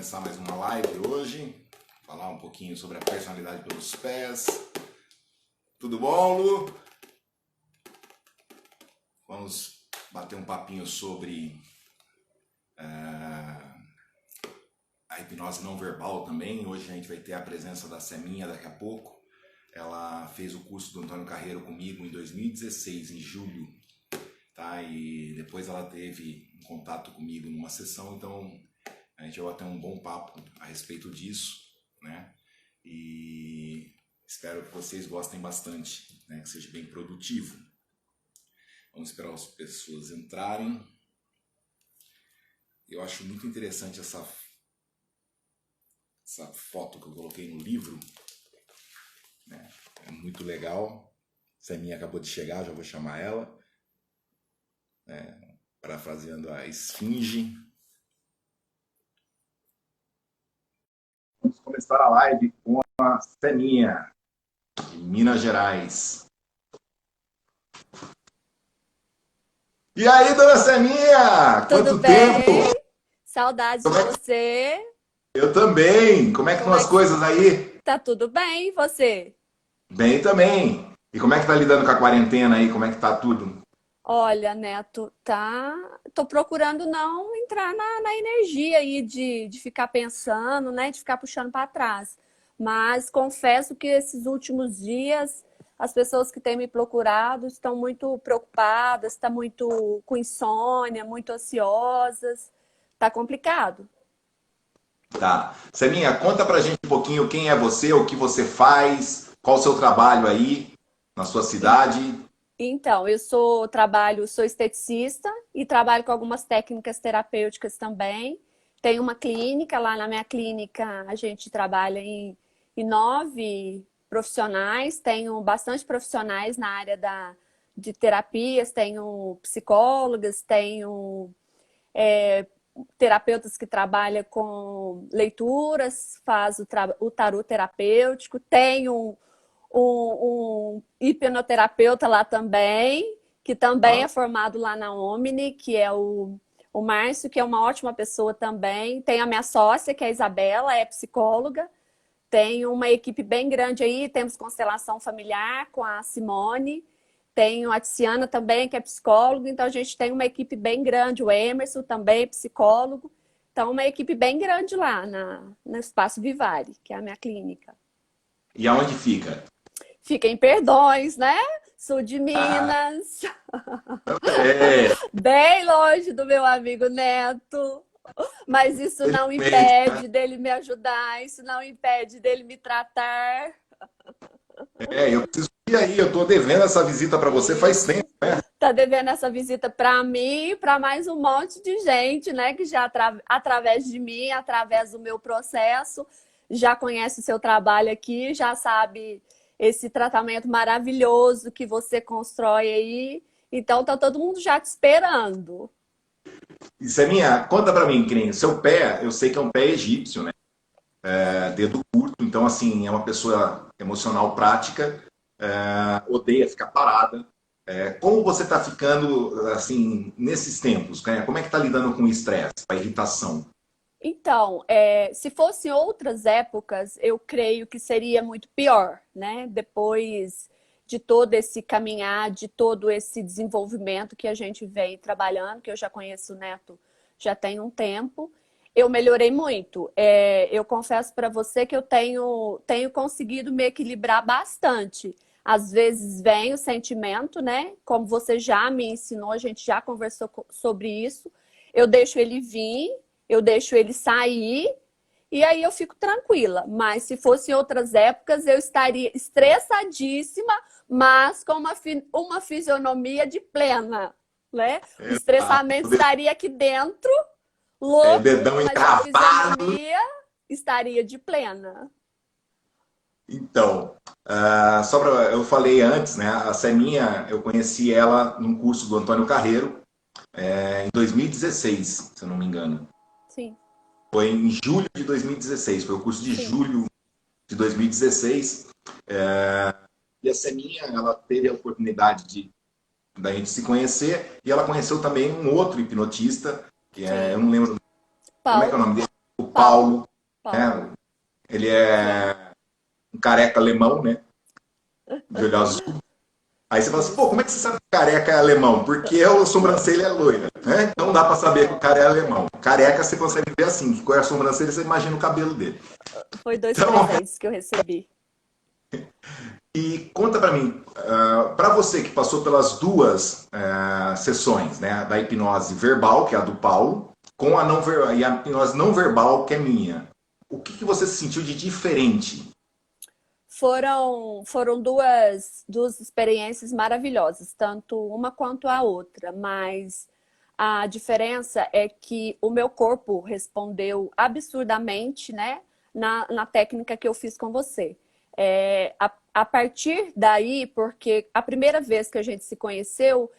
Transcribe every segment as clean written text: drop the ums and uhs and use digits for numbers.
começar mais uma live hoje, falar um pouquinho sobre a personalidade pelos pés. Tudo bom, Lu? Vamos bater um papinho sobre a hipnose não verbal também. Hoje a gente vai ter a presença da Seminha daqui a pouco. Ela fez o curso do Antônio Carreiro comigo em 2016, em julho, tá? E depois ela teve um contato comigo numa sessão, então a gente vai bater um bom papo a respeito disso, né? E espero que vocês gostem bastante, né? Que seja bem produtivo. Vamos esperar as pessoas entrarem. Eu acho muito interessante essa foto que eu coloquei no livro, né? É muito legal. Seminha acabou de chegar, já vou chamar ela. Parafraseando a Esfinge. Vamos começar a live com a Seminha, de Minas Gerais. E aí, dona Seminha? Tudo Quanto bem? tempo? Saudades de você. Eu também. Como é que estão as coisas aí? Tá tudo bem, e você? Bem também. E como é que tá lidando com a quarentena aí? Como é que tá tudo? Olha, Neto, tô procurando não entrar na energia aí de ficar pensando, né? De ficar puxando para trás. Mas confesso que esses últimos dias, as pessoas que têm me procurado estão muito preocupadas, estão muito com insônia, muito ansiosas. Tá complicado. Tá. Seminha, conta pra gente um pouquinho quem é você, o que você faz, qual o seu trabalho aí na sua cidade. Então, sou esteticista e trabalho com algumas técnicas terapêuticas também. Tenho uma clínica, lá na minha clínica a gente trabalha em 9 profissionais, tenho bastante profissionais na área de terapias, tenho psicólogas, tenho terapeutas que trabalham com leituras, faz o tarô terapêutico, tenho um hipnoterapeuta lá também, que também Ah, é formado lá na Omni, que é o Márcio, que é uma ótima pessoa também. Tem a minha sócia, que é a Isabela, é psicóloga. Tem uma equipe bem grande aí, temos constelação familiar com a Simone. Tenho a Tiziana também, que é psicóloga. Então, a gente tem uma equipe bem grande. O Emerson também é psicólogo. Então, uma equipe bem grande lá no Espaço Vivari, que é a minha clínica. e aonde fica? Fica em Perdões, né? Sul de Ah, Minas, é, bem longe do meu amigo Neto. Mas isso não perfeito. impede dele me ajudar, isso não impede dele me tratar. Eu preciso ir aí, eu tô devendo essa visita para você faz tempo, Isso. né? Tá devendo essa visita para mim e para mais um monte de gente, né? Que já através de mim, através do meu processo, já conhece o seu trabalho aqui, já sabe esse tratamento maravilhoso que você constrói aí. Então tá todo mundo já te esperando. Isso é minha, conta para mim, que nem seu pé, eu sei que é um pé egípcio, né? Dedo curto, então assim, é uma pessoa emocional prática, odeia ficar parada. Como você está ficando assim nesses tempos, né? Como é que está lidando com o estresse, com a irritação? Então, se fossem outras épocas, eu creio que seria muito pior, né? Depois de todo esse caminhar, de todo esse desenvolvimento que a gente vem trabalhando, que eu já conheço o Neto já tem um tempo, eu melhorei muito. Eu confesso para você que eu tenho conseguido me equilibrar bastante. Às vezes vem o sentimento, né? Como você já me ensinou, a gente já conversou sobre isso. Eu deixo ele vir, eu deixo ele sair e aí eu fico tranquila. Mas se fosse em outras épocas, eu estaria estressadíssima, mas com uma fisionomia de plena, né? O estressamento estaria aqui dentro, louco, Dedão mas a encravado. fisionomia estaria de plena. Então, só para eu falei antes, né? A Seminha, eu conheci ela num curso do Antônio Carreiro, em 2016, se eu não me engano. Sim, Foi em julho de 2016, foi o curso de sim, julho de 2016. E a Seminha, ela teve a oportunidade da gente se conhecer e ela conheceu também um outro hipnotista, que é, eu sim. não lembro, como é que é o Paulo, nome dele? O Paulo, Paulo. né? Ele é um careca alemão, né? De olho azul. Aí você fala assim, pô, Isso. como é que você sabe que o careca é alemão? Porque a sobrancelha é loira, né? Então dá para saber que o cara é alemão. Careca você consegue ver assim, que com a sobrancelha você imagina o cabelo dele. Foi dois Então, presentes que eu recebi. e conta para mim, para você que passou pelas duas sessões, né, da hipnose verbal, que é a do Paulo, com a, não ver, e a hipnose não verbal, que é minha, o que, que você sentiu de diferente? Foram duas experiências maravilhosas, tanto uma quanto a outra, mas a diferença é que o meu corpo respondeu absurdamente, né, na técnica que eu fiz com você. A partir daí, porque a primeira vez que a gente se conheceu,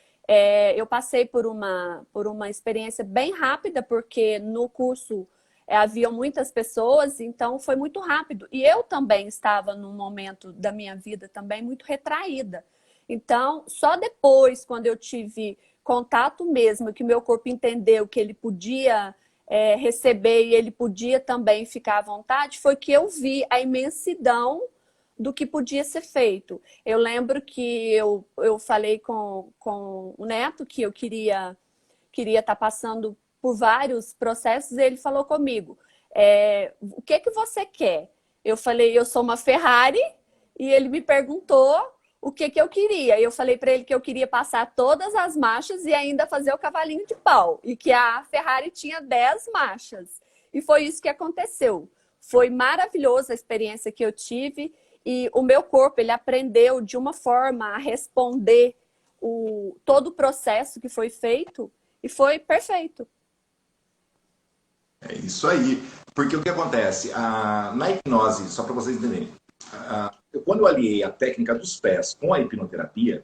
eu passei por uma experiência bem rápida, porque no curso haviam muitas pessoas, então foi muito rápido. E eu também estava num momento da minha vida também muito retraída. Então, só depois, quando eu tive contato mesmo, que meu corpo entendeu que ele podia receber e ele podia também ficar à vontade, foi que eu vi a imensidão do que podia ser feito. Eu lembro que eu falei com o Neto que eu queria estar passando por vários processos, e ele falou comigo, o que que você quer? Eu falei, eu sou uma Ferrari, e ele me perguntou o que que eu queria. Eu falei para ele que eu queria passar todas as marchas e ainda fazer o cavalinho de pau, e que a Ferrari tinha 10 marchas. E foi isso que aconteceu. Foi maravilhosa a experiência que eu tive, e o meu corpo, ele aprendeu de uma forma a responder todo o processo que foi feito, e foi perfeito. É isso aí. Porque o que acontece? Na hipnose, só para vocês entenderem, quando eu aliei a técnica dos pés com a hipnoterapia,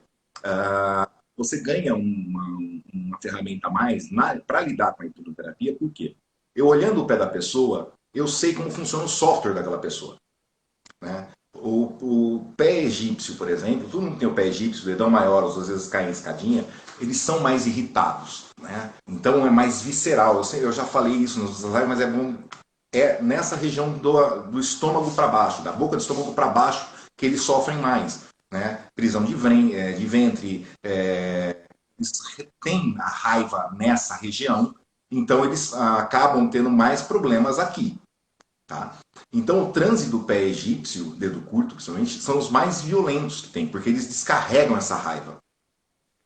você ganha uma ferramenta a mais para lidar com a hipnoterapia. Por quê? Eu olhando o pé da pessoa, eu sei como funciona o software daquela pessoa. Né? O pé egípcio, por exemplo, todo mundo tem o pé egípcio, o dedão maior, às vezes cai em escadinha, eles são mais irritados. Né? Então é mais visceral. Eu já falei isso nos lives, mas é bom. É nessa região do estômago para baixo, da boca do estômago para baixo, que eles sofrem mais. Né? Prisão de ventre, eles retêm a raiva nessa região, então eles acabam tendo mais problemas aqui. Tá? Então, o transe do pé egípcio, dedo curto, principalmente, são os mais violentos que tem, porque eles descarregam essa raiva.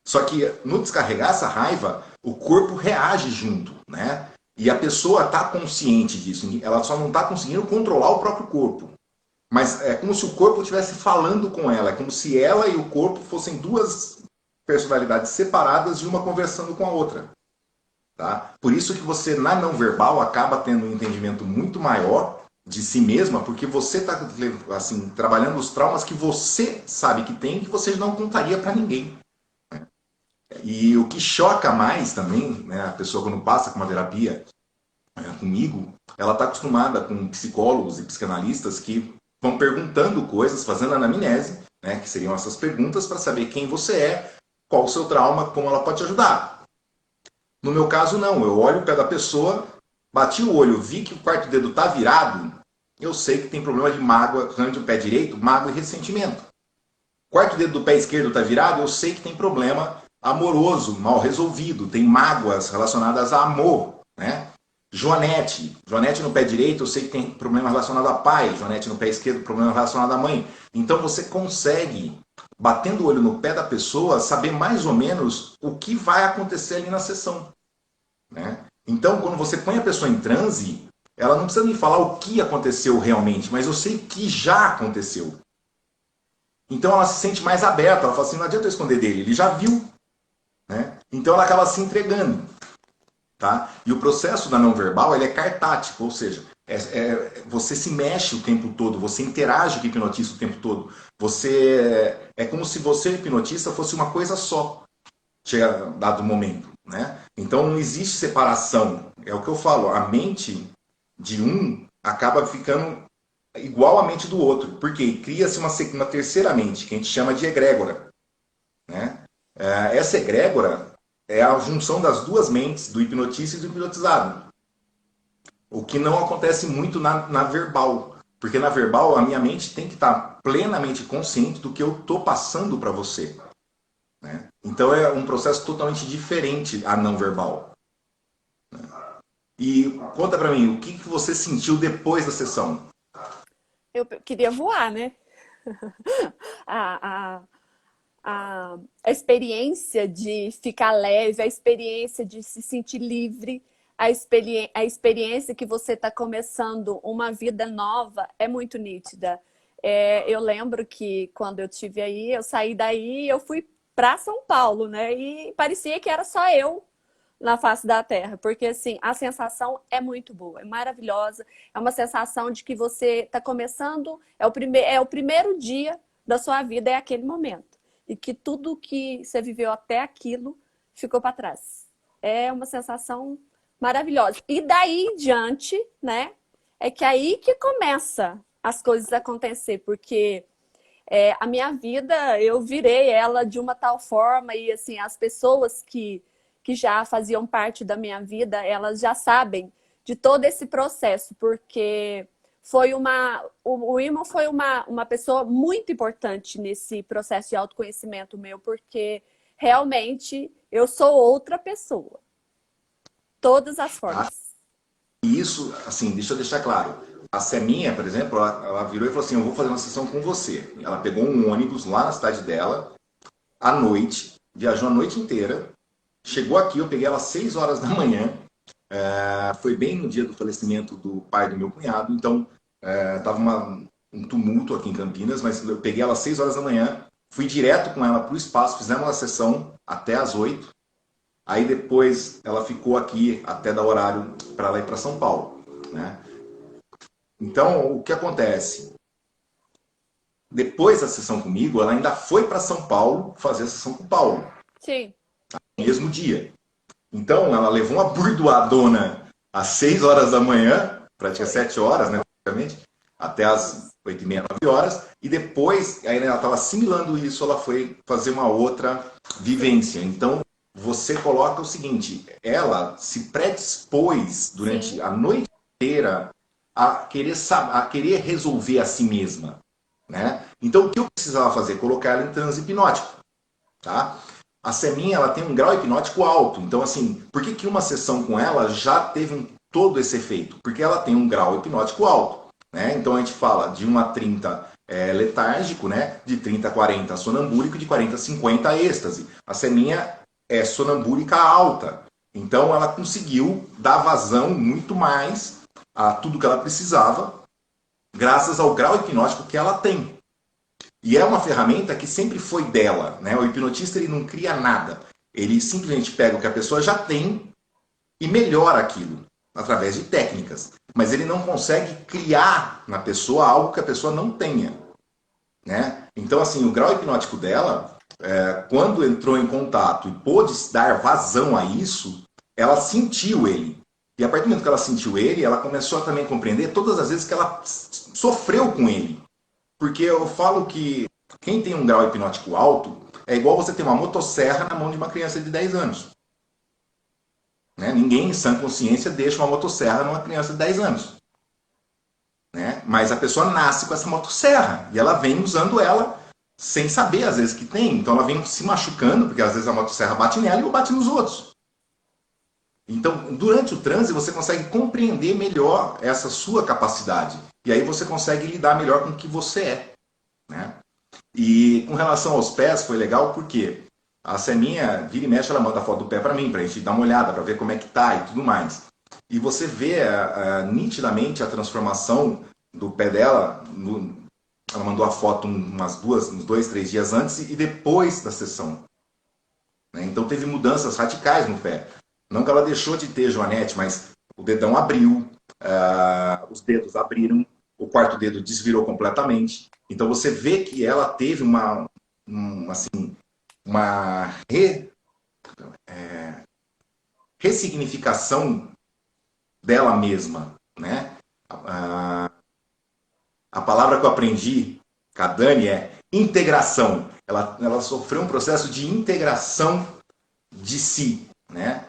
Só que, no descarregar essa raiva, o corpo reage junto, né? E a pessoa está consciente disso, ela só não está conseguindo controlar o próprio corpo. Mas é como se o corpo estivesse falando com ela, é como se ela e o corpo fossem duas personalidades separadas e uma conversando com a outra. Tá? Por isso que você, na não verbal, acaba tendo um entendimento muito maior de si mesma, porque você está assim, trabalhando os traumas que você sabe que tem e que você não contaria para ninguém. Né? E o que choca mais também, né, a pessoa quando passa com uma terapia comigo, ela está acostumada com psicólogos e psicanalistas que vão perguntando coisas, fazendo anamnese, né, que seriam essas perguntas para saber quem você é, qual o seu trauma, como ela pode te ajudar. No meu caso, não. Eu olho o pé da pessoa, bati o olho, vi que o quarto dedo está virado, eu sei que tem problema de mágoa, principalmente do pé direito, mágoa e ressentimento. O quarto dedo do pé esquerdo está virado, eu sei que tem problema amoroso, mal resolvido, tem mágoas relacionadas a amor. Né? Joanete no pé direito, eu sei que tem problema relacionado a pai, Joanete no pé esquerdo, problema relacionado à mãe. Então você consegue, batendo o olho no pé da pessoa, saber mais ou menos o que vai acontecer ali na sessão. Né? Então, quando você põe a pessoa em transe, ela não precisa me falar o que aconteceu realmente, mas eu sei que já aconteceu. Então ela se sente mais aberta, ela fala assim, não adianta eu esconder dele, ele já viu. Né? Então ela acaba se entregando. Tá? E o processo da não verbal ele é cartático, ou seja, você se mexe o tempo todo, você interage com o hipnotista o tempo todo. É como se você e o hipnotista fosse uma coisa só, chega dado o momento. Né? Então não existe separação. É o que eu falo, a mente de um acaba ficando igual à mente do outro, porque cria-se uma terceira mente, que a gente chama de egrégora. Né? Essa egrégora é a junção das duas mentes, do hipnotista e do hipnotizado. O que não acontece muito na verbal. Porque na verbal, a minha mente tem que estar plenamente consciente do que eu estou passando para você. Né? Então é um processo totalmente diferente a não verbal. Né? E conta para mim, o que você sentiu depois da sessão? Eu queria voar, né? A, a, a experiência de ficar leve, a experiência de se sentir livre, a experiência que você está começando uma vida nova é muito nítida. Eu lembro que quando eu tive aí, eu saí daí, eu fui para São Paulo, né? E parecia que era só eu na face da Terra, porque assim, a sensação é muito boa, é maravilhosa, é uma sensação de que você está começando, é o primeiro dia da sua vida, é aquele momento, e que tudo que você viveu até aquilo ficou para trás. É uma sensação maravilhosa. E daí em diante, né, é que aí que começa as coisas a acontecer, porque a minha vida, eu virei ela de uma tal forma e assim, as pessoas que já faziam parte da minha vida, elas já sabem de todo esse processo, porque o Irmão foi uma pessoa muito importante nesse processo de autoconhecimento meu, porque realmente eu sou outra pessoa. Todas as Tá? formas. E isso, assim, deixa eu deixar claro. A Seminha, por exemplo, ela virou e falou assim, eu vou fazer uma sessão com você. Ela pegou um ônibus lá na cidade dela, à noite, viajou a noite inteira, chegou aqui, eu peguei ela às 6 horas da manhã, foi bem no dia do falecimento do pai do meu cunhado, então estava um tumulto aqui em Campinas, mas eu peguei ela às 6 horas da manhã, fui direto com ela para o espaço, fizemos uma sessão até às 8, aí depois ela ficou aqui até dar horário para ela ir para São Paulo. Né? Então, o que acontece? Depois da sessão comigo, ela ainda foi para São Paulo fazer a sessão com o Paulo, Sim. no mesmo dia. Então, ela levou uma burdoadona às 6 horas da manhã, praticamente 7 horas, né, praticamente, até às 8h30, 9 horas, e depois, aí ela estava assimilando isso, ela foi fazer uma outra vivência. Então, você coloca o seguinte, ela se predispôs durante Sim. a noite inteira a querer resolver a si mesma. Né? Então, o que eu precisava fazer? Colocar ela em transe hipnótico. Tá? A Seminha, ela tem um grau hipnótico alto. Então, assim, por que uma sessão com ela já teve todo esse efeito? Porque ela tem um grau hipnótico alto. Né? Então, a gente fala de 1 a 30 letárgico, né? De 30 a 40 sonambúlico, de 40 a 50 êxtase. A Seminha é sonambúlica alta. Então, ela conseguiu dar vazão muito mais a tudo que ela precisava, graças ao grau hipnótico que ela tem. E é uma ferramenta que sempre foi dela. Né? O hipnotista ele não cria nada. Ele simplesmente pega o que a pessoa já tem e melhora aquilo através de técnicas. Mas ele não consegue criar na pessoa algo que a pessoa não tenha. Né? Então, assim, o grau hipnótico dela, quando entrou em contato e pôde dar vazão a isso, ela sentiu ele. E a partir do momento que ela sentiu ele, ela começou a também compreender todas as vezes que ela sofreu com ele. Porque eu falo que quem tem um grau hipnótico alto é igual você ter uma motosserra na mão de uma criança de 10 anos. Né? Ninguém em sã consciência deixa uma motosserra numa criança de 10 anos. Né? Mas a pessoa nasce com essa motosserra e ela vem usando ela sem saber às vezes que tem. Então ela vem se machucando, porque às vezes a motosserra bate nela e bate nos outros. Então, durante o transe, você consegue compreender melhor essa sua capacidade. E aí você consegue lidar melhor com o que você é. Né? E com relação aos pés, foi legal porque a Seminha, vira e mexe, ela manda a foto do pé para mim, para a gente dar uma olhada, para ver como é que tá e tudo mais. E você vê nitidamente a transformação do pé dela. Ela mandou a foto uns 2, 3 dias antes e depois da sessão. Né? Então teve mudanças radicais no pé. Não que ela deixou de ter joanete, mas o dedão abriu, os dedos abriram, o quarto dedo desvirou completamente. Então você vê que ela teve uma ressignificação dela mesma. Né? A palavra que eu aprendi com a Dani é integração. Ela sofreu um processo de integração de si, né?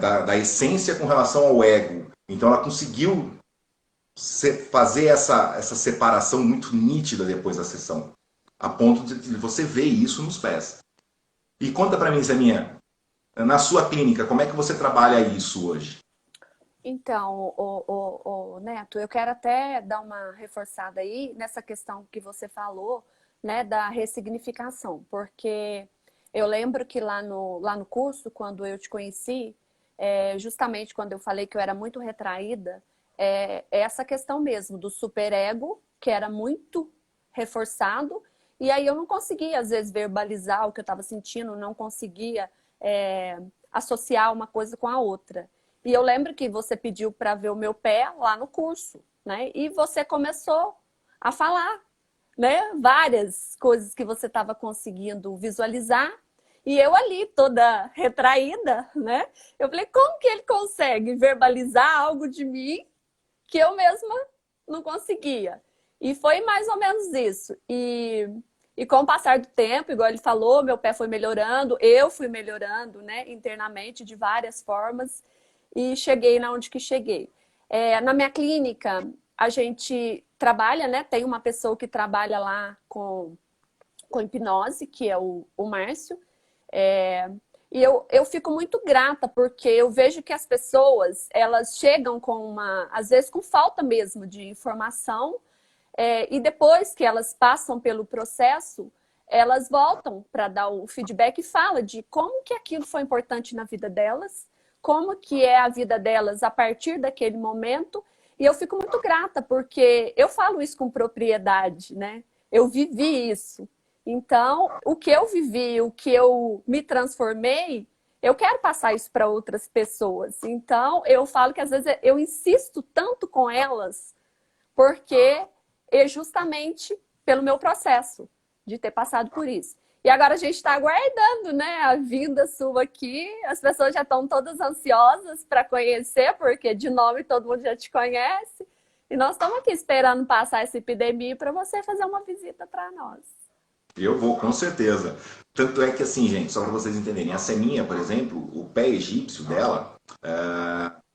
Da essência com relação ao ego. Então ela conseguiu fazer essa separação muito nítida depois da sessão, a ponto de você ver isso nos pés. E conta para mim, Zé minha, na sua clínica, como é que você trabalha isso hoje? Então, o Neto, eu quero até dar uma reforçada aí nessa questão que você falou, né, da ressignificação, porque eu lembro que lá no curso, quando eu te conheci, justamente quando eu falei que eu era muito retraída, é essa questão mesmo do superego, que era muito reforçado, e aí eu não conseguia, às vezes, verbalizar o que eu estava sentindo, não conseguia associar uma coisa com a outra. E eu lembro que você pediu para ver o meu pé lá no curso, né? E você começou a falar, né? Várias coisas que você estava conseguindo visualizar. E eu ali, toda retraída, né? Eu falei, como que ele consegue verbalizar algo de mim que eu mesma não conseguia? E foi mais ou menos isso. E com o passar do tempo, igual ele falou, meu pé foi melhorando, eu fui melhorando, né, internamente, de várias formas, e cheguei na onde que cheguei. Na minha clínica, a gente trabalha, né, tem uma pessoa que trabalha lá com hipnose, que é o Márcio, e eu fico muito grata, porque eu vejo que as pessoas, elas chegam às vezes com falta mesmo de informação, e depois que elas passam pelo processo, elas voltam para dar o feedback e fala de como que aquilo foi importante na vida delas, como que é a vida delas a partir daquele momento. E eu fico muito grata, porque eu falo isso com propriedade, né? Eu vivi isso. Então, o que eu vivi, o que eu me transformei, eu quero passar isso para outras pessoas. Então, eu falo que às vezes eu insisto tanto com elas, porque é justamente pelo meu processo de ter passado por isso. E agora a gente está aguardando, né, a vinda sua aqui. As pessoas já estão todas ansiosas para conhecer, porque de nome todo mundo já te conhece. E nós estamos aqui esperando passar essa epidemia para você fazer uma visita para nós. Eu vou, com certeza. Tanto é que assim, gente, só para vocês entenderem, a Seminha, por exemplo, o pé egípcio dela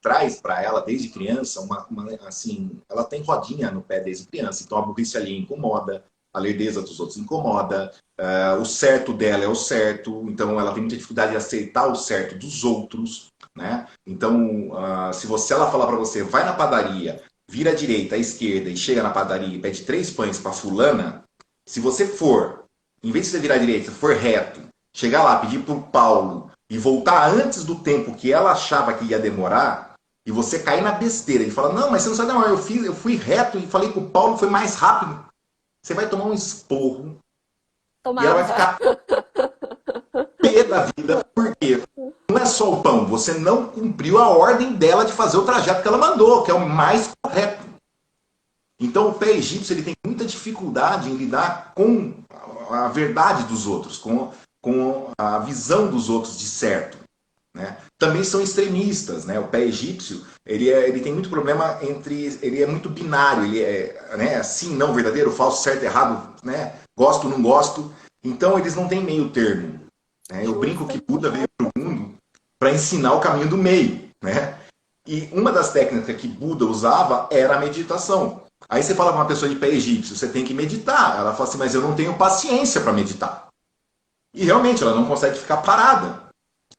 traz para ela desde criança assim, ela tem rodinha no pé desde criança, então a burrice ali incomoda, a lerdeza dos outros incomoda, o certo dela é o certo, então ela tem muita dificuldade de aceitar o certo dos outros, né? Então, se ela falar para você, vai na padaria, vira à direita, à esquerda e chega na padaria e pede 3 pães para fulana, se você for, em vez de você virar à direita, for reto, chegar lá, pedir pro Paulo e voltar antes do tempo que ela achava que ia demorar, e você cair na besteira e falar, não, mas você não sabe demorar, eu fui reto e falei com o Paulo, foi mais rápido. Você vai tomar um esporro e ela vai Tomava. ficar pé da vida, porque não é só o pão, você não cumpriu a ordem dela de fazer o trajeto que ela mandou, que é o mais correto. Então o pé egípcio ele tem muita dificuldade em lidar com a verdade dos outros, com a visão dos outros de certo. Né? Também são extremistas, né? O pé egípcio ele tem muito problema ele é muito binário, ele é, né, sim, não, verdadeiro, falso, certo, errado, né? Gosto, não gosto. Então eles não têm meio termo. Né? Eu brinco que Justo. Buda veio para o mundo para ensinar o caminho do meio, né? E uma das técnicas que Buda usava era a meditação. Aí você fala para uma pessoa de pé egípcio, você tem que meditar. Ela fala assim, mas eu não tenho paciência para meditar. E realmente ela não consegue ficar parada.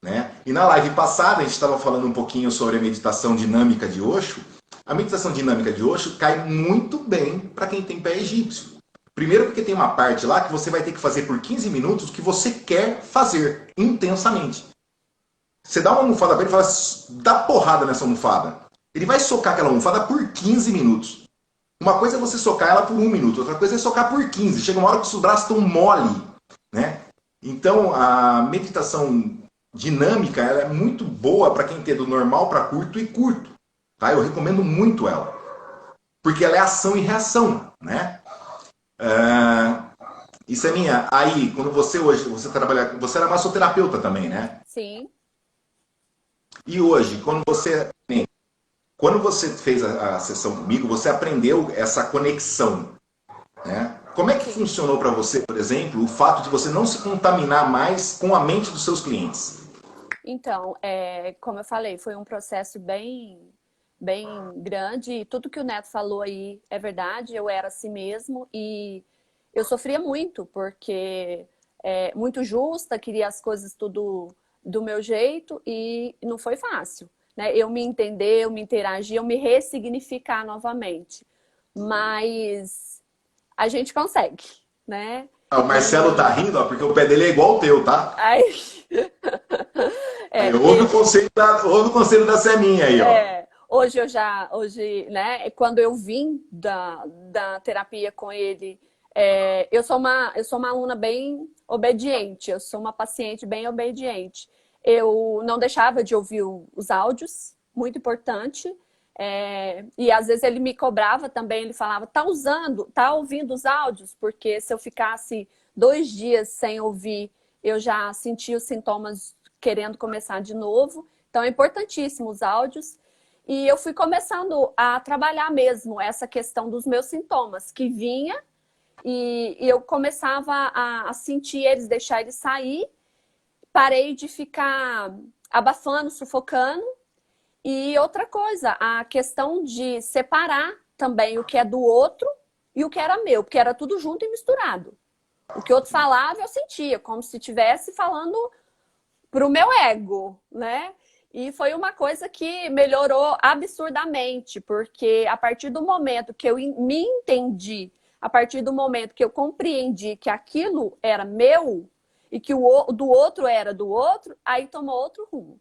Né? E na live passada a gente estava falando um pouquinho sobre a meditação dinâmica de Osho. A meditação dinâmica de Osho cai muito bem para quem tem pé egípcio. Primeiro porque tem uma parte lá que você vai ter que fazer por 15 minutos o que você quer fazer, intensamente. Você dá uma almofada para ele e fala, dá porrada nessa almofada. Ele vai socar aquela almofada por 15 minutos. Uma coisa é você socar ela por 1 minuto, outra coisa é socar por 15. Chega uma hora que os seus braços estão mole. Né? Então, a meditação dinâmica ela é muito boa para quem tem do normal para curto e curto. Tá? Eu recomendo muito ela. Porque ela é ação e reação. Né? Isso é minha. Aí, quando você trabalha. Você era massoterapeuta também, né? Sim. E hoje, quando você fez a sessão comigo, você aprendeu essa conexão. Né? Como é que Sim. funcionou para você, por exemplo, o fato de você não se contaminar mais com a mente dos seus clientes? Então, como eu falei, foi um processo bem bem grande. E tudo que o Neto falou aí é verdade, eu era assim mesmo. E eu sofria muito, porque muito justa, queria as coisas tudo do meu jeito e não foi fácil, né? Eu me entender, eu me interagir, eu me ressignificar novamente. Mas a gente consegue, né? Ah, o Marcelo tá E rindo, ó, porque o pé dele é igual ao teu, tá? aí, Aí, porque ouve o conselho da Seminha aí, ó. hoje hoje, né, quando eu vim da terapia com ele, eu sou uma aluna bem obediente, eu sou uma paciente bem obediente. Eu não deixava de ouvir os áudios, muito importante. E às vezes ele me cobrava também, ele falava, tá ouvindo os áudios? Porque se eu ficasse 2 dias sem ouvir, eu já sentia os sintomas querendo começar de novo. Então é importantíssimo os áudios. E eu fui começando a trabalhar mesmo essa questão dos meus sintomas, que vinha e eu começava a sentir eles, deixar eles sair. Parei de ficar abafando, sufocando. E outra coisa, a questão de separar também o que é do outro e o que era meu, porque era tudo junto e misturado. O que o outro falava, eu sentia, como se estivesse falando pro meu ego, né? E foi uma coisa que melhorou absurdamente, porque a partir do momento que eu me entendi, a partir do momento que eu compreendi que aquilo era meu e que o do outro era do outro, aí tomou outro rumo.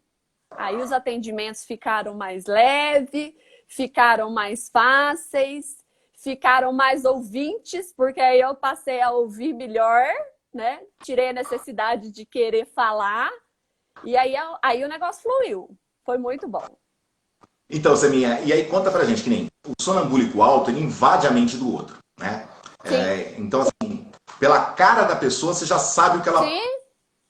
Aí os atendimentos ficaram mais leves, ficaram mais fáceis, ficaram mais ouvintes, porque aí eu passei a ouvir melhor, né? Tirei a necessidade de querer falar. E aí o negócio fluiu. Foi muito bom. Então, Seminha, e aí conta pra gente que nem o sonambúlico alto, ele invade a mente do outro, né? Sim, Então, assim, pela cara da pessoa, você já sabe o que ela sim,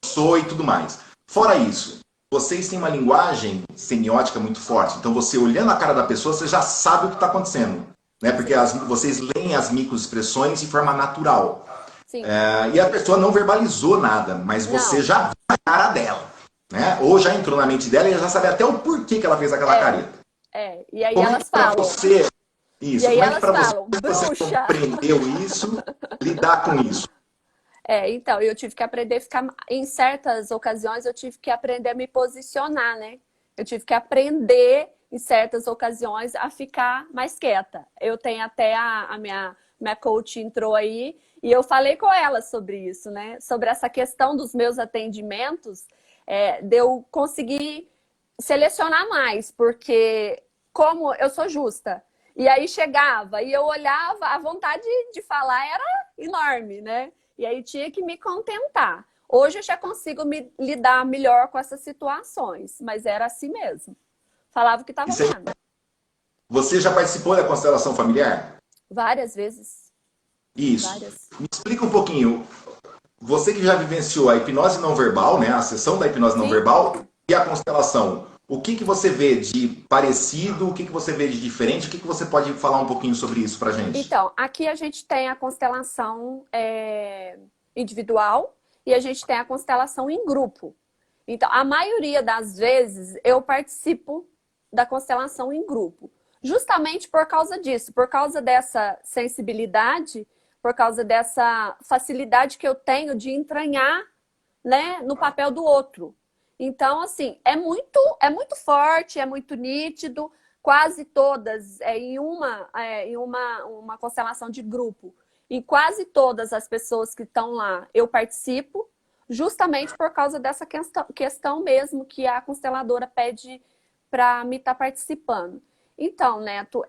pensou e tudo mais. Fora isso, vocês têm uma linguagem semiótica muito forte. Então, você olhando a cara da pessoa, você já sabe o que está acontecendo, né? Porque sim, vocês leem as microexpressões de forma natural. sim. E a pessoa não verbalizou nada, mas você Não, já viu a cara dela, né? Ou já entrou na mente dela e já sabe até o porquê que ela fez aquela é, careta. E aí Como é que elas para falam. você E isso? aí Como é que elas para você, falam, você bruxa. compreendeu isso, lidar com isso? Então, eu tive que aprender a ficar. Em certas ocasiões, eu tive que aprender a me posicionar, né? Eu tive que aprender, em certas ocasiões, a ficar mais quieta. Eu tenho até a minha coach entrou aí e eu falei com ela sobre isso, né? Sobre essa questão dos meus atendimentos, de eu conseguir selecionar mais, porque como eu sou justa. E aí chegava e eu olhava, a vontade de falar era enorme, né? E aí tinha que me contentar. Hoje eu já consigo me lidar melhor com essas situações, mas era assim mesmo. Falava o que estava vendo. Você já participou da constelação familiar? Várias vezes. Isso. Várias. Me explica um pouquinho. Você que já vivenciou a hipnose não verbal, né, a sessão da hipnose não Sim. verbal e a constelação, o que você vê de parecido, o que você vê de diferente, o que você pode falar um pouquinho sobre isso pra gente? Então, aqui a gente tem a constelação individual e a gente tem a constelação em grupo. Então, a maioria das vezes eu participo da constelação em grupo, justamente por causa disso, por causa dessa sensibilidade, por causa dessa facilidade que eu tenho de entranhar, né, no papel do outro. Então, assim, é muito forte, é muito nítido, quase todas, uma constelação de grupo, em quase todas as pessoas que estão lá, eu participo, justamente por causa dessa questão mesmo que a consteladora pede para me estar participando. Então, Neto,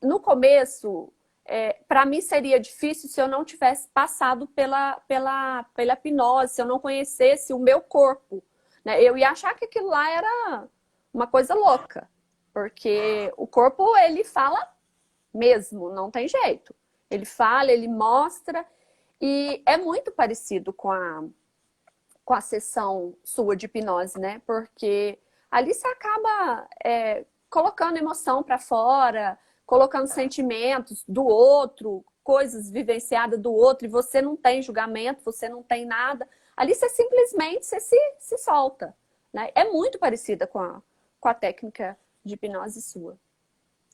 no começo, para mim seria difícil se eu não tivesse passado pela hipnose, se eu não conhecesse o meu corpo, né? Eu ia achar que aquilo lá era uma coisa louca, porque o corpo, ele fala mesmo, não tem jeito. Ele fala, ele mostra, e é muito parecido com a sessão sua de hipnose, né? Porque ali você acaba colocando emoção para fora, colocando sentimentos do outro, coisas vivenciadas do outro, e você não tem julgamento, você não tem nada. Ali você simplesmente se solta, né? É muito parecida com a técnica de hipnose sua.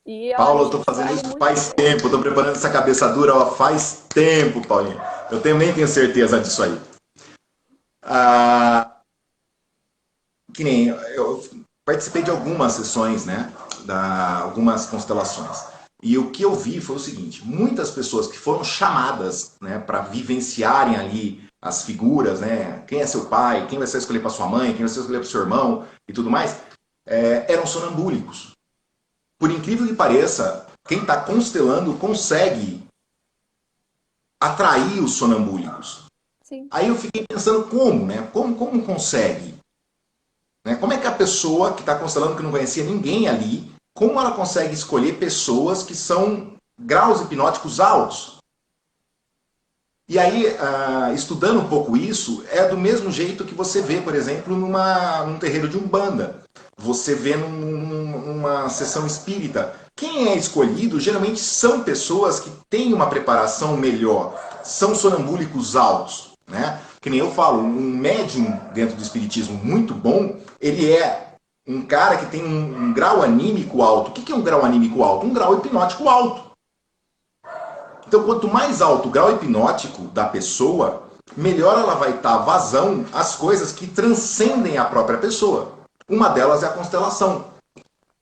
E, olha, Paulo, eu tô gente, fazendo vale isso muito a faz pena. tempo, eu tô preparando essa cabeça dura, ó, faz tempo, Paulinho. Eu também tenho certeza disso aí. Ah, que nem eu participei de algumas sessões, né, algumas constelações. E o que eu vi foi o seguinte: muitas pessoas que foram chamadas, né, para vivenciarem ali as figuras, né, quem é seu pai, quem vai ser escolher para sua mãe, quem vai ser escolher para seu irmão e tudo mais, eram sonambúlicos. Por incrível que pareça, quem está constelando consegue atrair os sonambúlicos. Sim. Aí eu fiquei pensando como, né? Como consegue? Né? Como é que a pessoa que está constelando, que não conhecia ninguém ali, como ela consegue escolher pessoas que são graus hipnóticos altos? E aí, estudando um pouco isso, é do mesmo jeito que você vê, por exemplo, num terreiro de Umbanda. Você vê numa sessão espírita. Quem é escolhido geralmente são pessoas que têm uma preparação melhor, são sonambúlicos altos, né? Que nem eu falo, um médium dentro do espiritismo muito bom, ele é um cara que tem um grau anímico alto. O que é um grau anímico alto? Um grau hipnótico alto. Então, quanto mais alto o grau hipnótico da pessoa, melhor ela vai estar vazão às coisas que transcendem a própria pessoa. Uma delas é a constelação,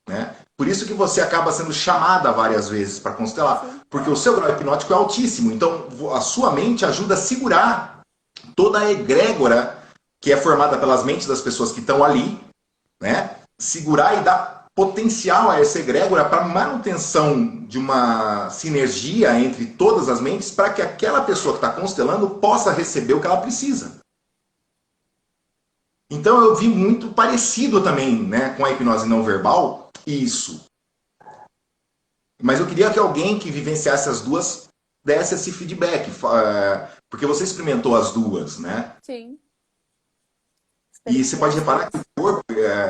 né? Por isso que você acaba sendo chamada várias vezes para constelar, porque o seu grau hipnótico é altíssimo. Então, a sua mente ajuda a segurar toda a egrégora que é formada pelas mentes das pessoas que estão ali, né? Segurar e dar potencial a essa egrégora para manutenção de uma sinergia entre todas as mentes para que aquela pessoa que está constelando possa receber o que ela precisa. Então eu vi muito parecido também, né, com a hipnose não verbal, isso. Mas eu queria que alguém que vivenciasse as duas desse esse feedback, porque você experimentou as duas, né? Sim. E você pode reparar que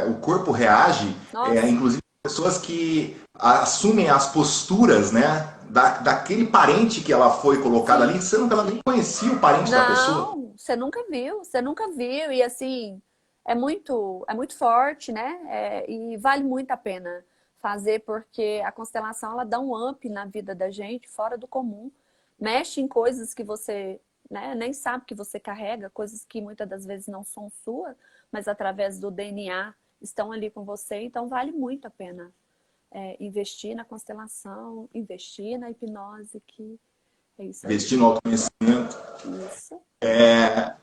o corpo reage, Nossa. inclusive pessoas que assumem as posturas, né, daquele parente que ela foi colocada ali, sendo que ela nem conhecia o parente da pessoa. Não, você nunca viu. E assim, é muito forte, né? E vale muito a pena fazer, porque a constelação ela dá um up na vida da gente, fora do comum. Mexe em coisas que você, né, nem sabe que você carrega, coisas que muitas das vezes não são suas, mas através do DNA estão ali com você, então vale muito a pena investir na constelação, investir na hipnose, que é isso aí. Investir no autoconhecimento. Isso. É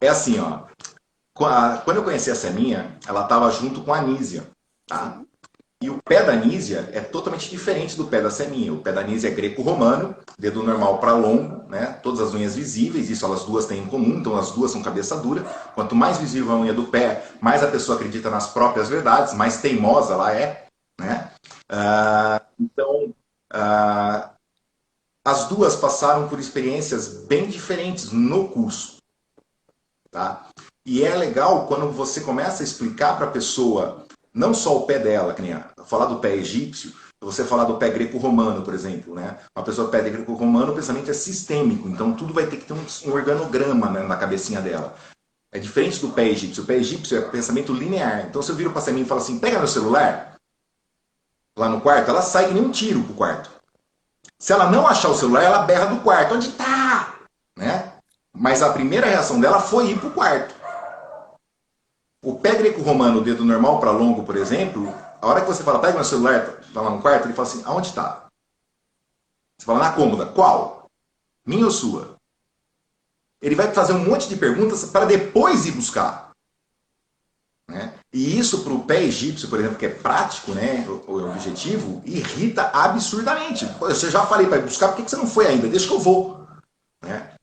assim, ó. Quando eu conheci a Seminha, ela estava junto com a Anísia, tá? Sim. E o pé da Anísia é totalmente diferente do pé da Seminha. O pé da Anísia é greco-romano, dedo normal para longo, né? Todas as unhas visíveis, isso elas duas têm em comum, então as duas são cabeça dura. Quanto mais visível a unha do pé, mais a pessoa acredita nas próprias verdades, mais teimosa ela é, né? Então, as duas passaram por experiências bem diferentes no curso, tá? E é legal quando você começa a explicar para a pessoa não só o pé dela, que nem falar do pé egípcio, você falar do pé greco-romano, por exemplo, né? Uma pessoa do pé greco-romano, o pensamento é sistêmico, então tudo vai ter que ter um organograma, né, na cabecinha dela. É diferente do pé egípcio. O pé egípcio é pensamento linear. Então, se eu viro para mim e falo assim, pega meu celular lá no quarto, ela sai que nem um tiro pro quarto. Se ela não achar o celular, ela berra do quarto. Onde tá? Né? Mas a primeira reação dela foi ir pro quarto. O pé greco-romano, o dedo normal para longo, por exemplo, a hora que você fala, pega meu celular, tá lá no quarto, ele fala assim, aonde tá? Você fala, na cômoda. Qual? Minha ou sua? Ele vai fazer um monte de perguntas para depois ir buscar. Né? E isso para o pé egípcio, por exemplo, que é prático, né, o objetivo, irrita absurdamente. Você já falei para ir buscar, por que você não foi ainda? Deixa que eu vou. Né?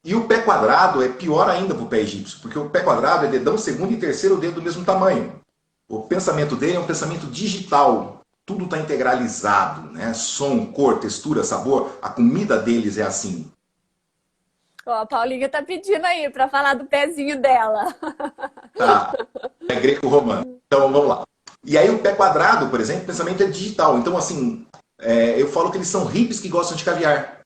E o pé quadrado é pior ainda para o pé egípcio, porque o pé quadrado é dedão segundo e terceiro dedo do mesmo tamanho. O pensamento dele é um pensamento digital. Tudo está integralizado, né? Som, cor, textura, sabor. A comida deles é assim. Ó, a Paulinha tá pedindo aí para falar do pezinho dela. Tá? É greco-romano. Então vamos lá. E aí o pé quadrado, por exemplo, o pensamento é digital. Então, assim, eu falo que eles são hippies que gostam de caviar.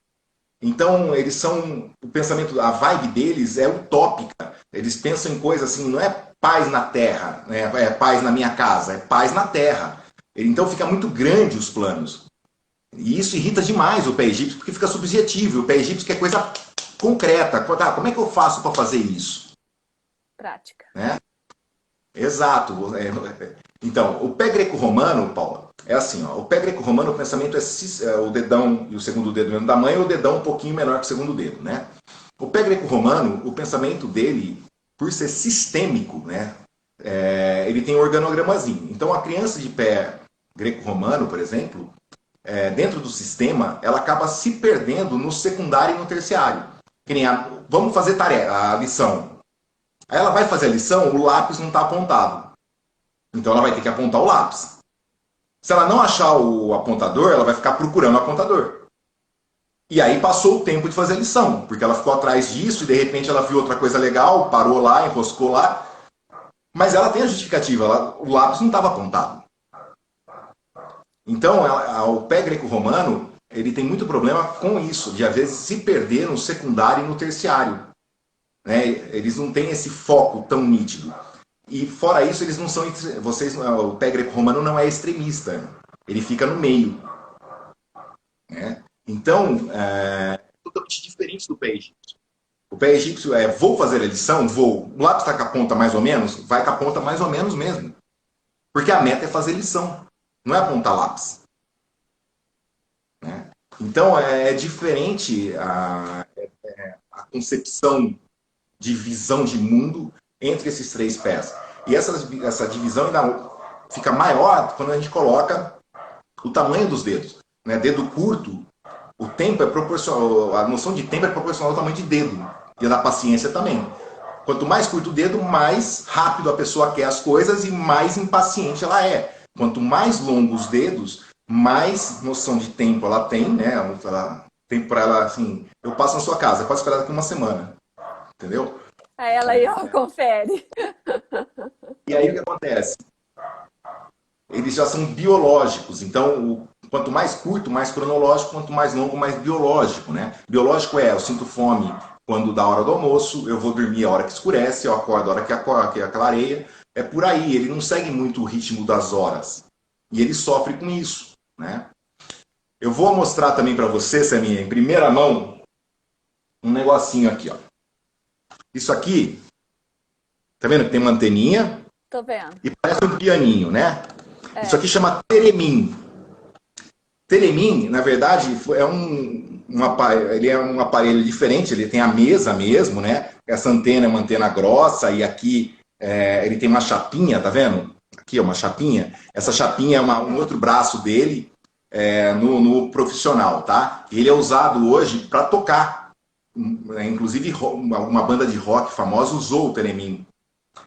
Então, eles são. O pensamento, a vibe deles é utópica. Eles pensam em coisas assim, não é paz na terra, né? É paz na minha casa, é paz na terra. Então fica muito grande os planos. E isso irrita demais o pé egípcio, porque fica subjetivo. O pé egípcio quer coisa concreta. Como é que eu faço para fazer isso? Prática. Né? Exato. Então, o pé greco-romano, Paula, é assim, ó, o pé greco-romano, o pensamento é o dedão e o segundo dedo mesmo da mãe, ou o dedão um pouquinho menor que o segundo dedo, né? O pé greco-romano, o pensamento dele, por ser sistêmico, né, ele tem um organogramazinho. Então, a criança de pé greco-romano, por exemplo, dentro do sistema, ela acaba se perdendo no secundário e no terciário. Que nem vamos fazer tarefa, a lição. Aí ela vai fazer a lição, o lápis não está apontado. Então ela vai ter que apontar o lápis. Se ela não achar o apontador, ela vai ficar procurando o apontador. E aí passou o tempo de fazer a lição, porque ela ficou atrás disso e de repente ela viu outra coisa legal, parou lá, enroscou lá. Mas ela tem a justificativa, o lápis não estava apontado. Então, o pé greco-romano, ele tem muito problema com isso, de às vezes se perder no secundário e no terciário. Né? Eles não têm esse foco tão nítido. E fora isso, eles não são. O pé greco-romano não é extremista. Ele fica no meio. Né? Então, é totalmente diferente do pé egípcio. O pé egípcio vou fazer a lição? Vou. O lápis está com a ponta mais ou menos? Vai com a ponta mais ou menos mesmo. Porque a meta é fazer lição, não é apontar lápis. Né? Então, é diferente a concepção de visão de mundo entre esses três pés. E essa divisão ainda fica maior quando a gente coloca o tamanho dos dedos. Né? Dedo curto, o tempo é proporcional, a noção de tempo é proporcional ao tamanho de dedo. E a da paciência também. Quanto mais curto o dedo, mais rápido a pessoa quer as coisas e mais impaciente ela é. Quanto mais longos os dedos, mais noção de tempo ela tem, né? Tempo para ela, assim, eu passo na sua casa, pode esperar daqui uma semana. Entendeu? Aí ela aí, ó, confere. E aí o que acontece? Eles já são biológicos, então quanto mais curto, mais cronológico, quanto mais longo, mais biológico, né? Biológico eu sinto fome quando dá a hora do almoço, eu vou dormir a hora que escurece, eu acordo a hora que clareia, é por aí, ele não segue muito o ritmo das horas. E ele sofre com isso, né? Eu vou mostrar também para você, Saminha, em primeira mão, um negocinho aqui, ó. Isso aqui, tá vendo que tem uma anteninha? Tô vendo. E parece um pianinho, né? Isso aqui chama Teremin. Teremin, na verdade, ele é um aparelho diferente, ele tem a mesa mesmo, né? Essa antena é uma antena grossa e aqui ele tem uma chapinha, tá vendo? Aqui é uma chapinha. Essa chapinha é um outro braço dele no profissional, tá? Ele é usado hoje para tocar. Inclusive, uma banda de rock famosa usou o Teremin.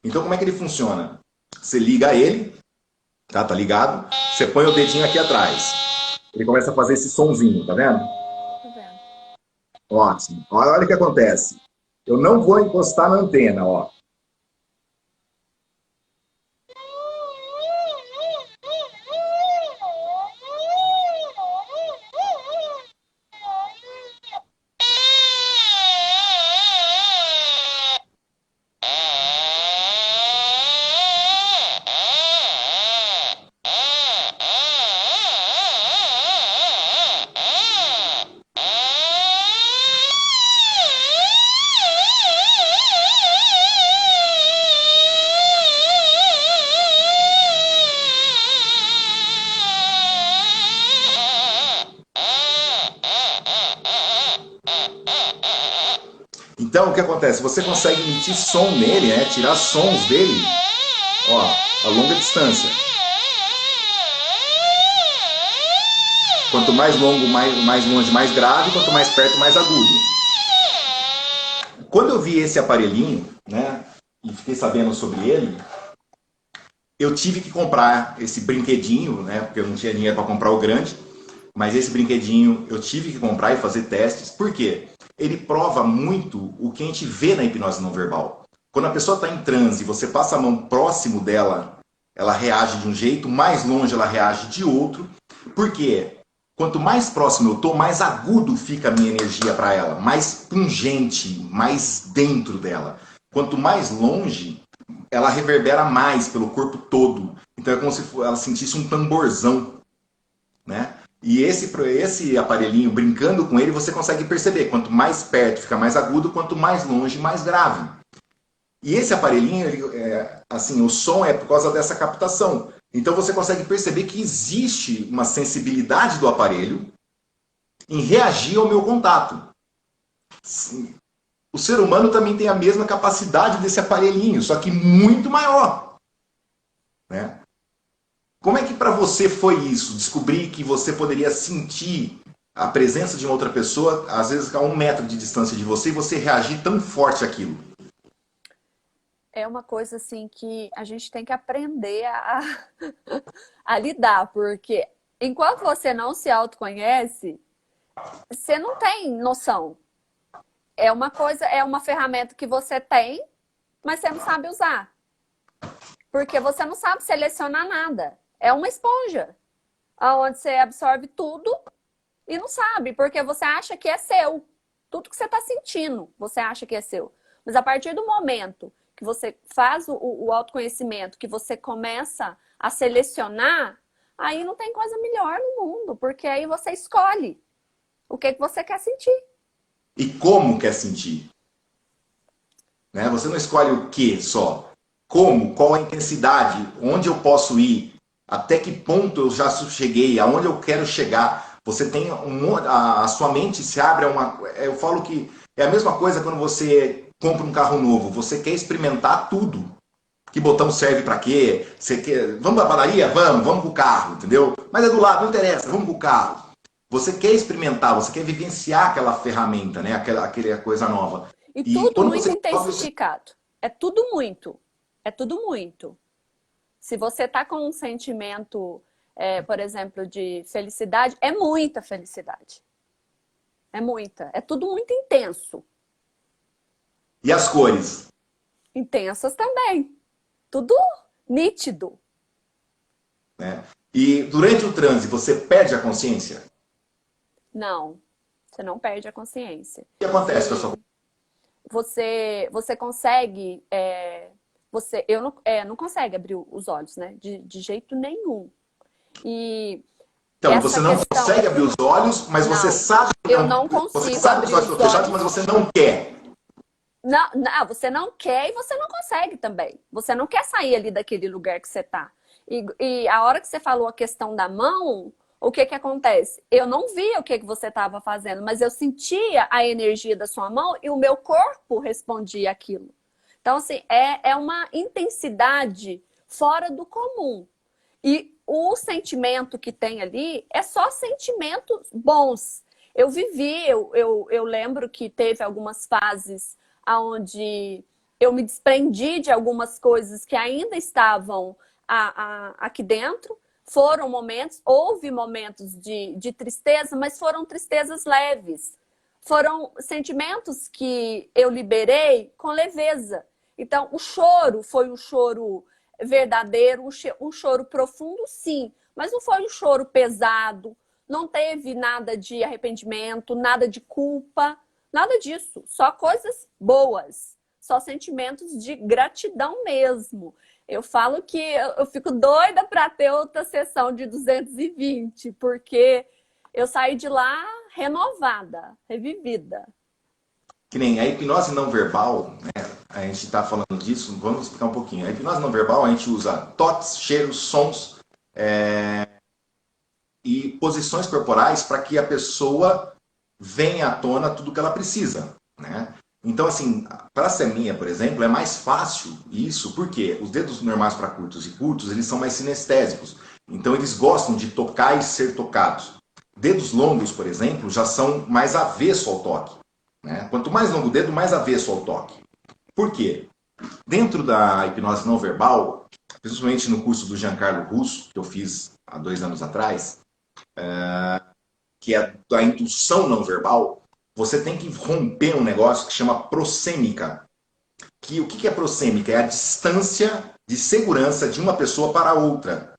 Então, como é que ele funciona? Você liga ele, tá ligado? Você põe o dedinho aqui atrás. Ele começa a fazer esse sonzinho, tá vendo? Tô vendo. Ótimo. Olha o que acontece. Eu não vou encostar na antena, ó. Então, o que acontece? Você consegue emitir som nele, né? Tirar sons dele, ó, a longa distância. Quanto mais longo, mais longe, mais grave. Quanto mais perto, mais agudo. Quando eu vi esse aparelhinho, né? E fiquei sabendo sobre ele, eu tive que comprar esse brinquedinho, né? Porque eu não tinha dinheiro para comprar o grande. Mas esse brinquedinho eu tive que comprar e fazer testes. Por quê? Ele prova muito o que a gente vê na hipnose não verbal. Quando a pessoa está em transe e você passa a mão próximo dela, ela reage de um jeito, mais longe ela reage de outro. Por quê? Quanto mais próximo eu estou, mais agudo fica a minha energia para ela, mais pungente, mais dentro dela. Quanto mais longe, ela reverbera mais pelo corpo todo. Então é como se ela sentisse um tamborzão, né? E esse aparelhinho, brincando com ele, você consegue perceber. Quanto mais perto fica mais agudo, quanto mais longe, mais grave. E esse aparelhinho, assim, o som é por causa dessa captação. Então você consegue perceber que existe uma sensibilidade do aparelho em reagir ao meu contato. O ser humano também tem a mesma capacidade desse aparelhinho, só que muito maior, né? Como é que para você foi isso? Descobrir que você poderia sentir a presença de uma outra pessoa, às vezes a 1 metro de distância de você, e você reagir tão forte àquilo? É uma coisa assim que a gente tem que aprender a lidar, porque enquanto você não se autoconhece, você não tem noção. É uma coisa, é uma ferramenta que você tem, mas você não sabe usar. Porque você não sabe selecionar nada. É uma esponja, onde você absorve tudo e não sabe, porque você acha que é seu. Tudo que você está sentindo, você acha que é seu. Mas a partir do momento que você faz o autoconhecimento, que você começa a selecionar, aí não tem coisa melhor no mundo, porque aí você escolhe o que você quer sentir. E como quer sentir? Né? Você não escolhe o que só. Como, qual a intensidade, onde eu posso ir, até que ponto eu já cheguei, aonde eu quero chegar. Você tem a sua mente se abre a uma... Eu falo que é a mesma coisa quando você compra um carro novo. Você quer experimentar tudo. Que botão serve para quê? Você quer... Vamos pra padaria? Vamos pro carro, entendeu? Mas é do lado, não interessa, vamos pro carro. Você quer experimentar, você quer vivenciar aquela ferramenta, né? Aquela coisa nova. E tudo muito intensificado. É tudo muito. É tudo muito. Se você tá com um sentimento, por exemplo, de felicidade, é muita felicidade. É muita. É tudo muito intenso. E as cores? Intensas também. Tudo nítido. Né? E durante o transe, você perde a consciência? Não. Você não perde a consciência. O que acontece com a sua... Você consegue... não consegue abrir os olhos, né? De jeito nenhum. E então, você não consegue abrir os olhos, mas não, você sabe que eu não consigo você sabe que os olhos estão fechados, mas você não quer. Não, você não quer e você não consegue também. Você não quer sair ali daquele lugar que você tá. E a hora que você falou a questão da mão, o que acontece? Eu não via o que você estava fazendo, mas eu sentia a energia da sua mão e o meu corpo respondia aquilo. Então, assim, é uma intensidade fora do comum. E o sentimento que tem ali é só sentimentos bons. Eu vivi, eu lembro que teve algumas fases onde eu me desprendi de algumas coisas que ainda estavam aqui dentro. Foram momentos, houve momentos de tristeza, mas foram tristezas leves. Foram sentimentos que eu liberei com leveza. Então, o choro foi um choro verdadeiro, um choro profundo, sim, mas não foi um choro pesado, não teve nada de arrependimento, nada de culpa, nada disso, só coisas boas, só sentimentos de gratidão mesmo. Eu falo que eu fico doida para ter outra sessão de 220, porque eu saí de lá renovada, revivida. Que nem a hipnose não verbal, né? A gente está falando disso, vamos explicar um pouquinho. A hipnose não verbal, a gente usa toques, cheiros, sons e posições corporais para que a pessoa venha à tona tudo que ela precisa, né? Então, assim, para a seminha, por exemplo, é mais fácil isso, porque os dedos normais para curtos e curtos, eles são mais sinestésicos. Então, eles gostam de tocar e ser tocados. Dedos longos, por exemplo, já são mais avesso ao toque. Né? Quanto mais longo o dedo, mais avesso ao toque. Por quê? Dentro da hipnose não verbal, principalmente no curso do Giancarlo Russo, que eu fiz há 2 anos atrás, que é da indução não verbal, você tem que romper um negócio que chama prosêmica. O que é prosêmica? É a distância de segurança de uma pessoa para a outra.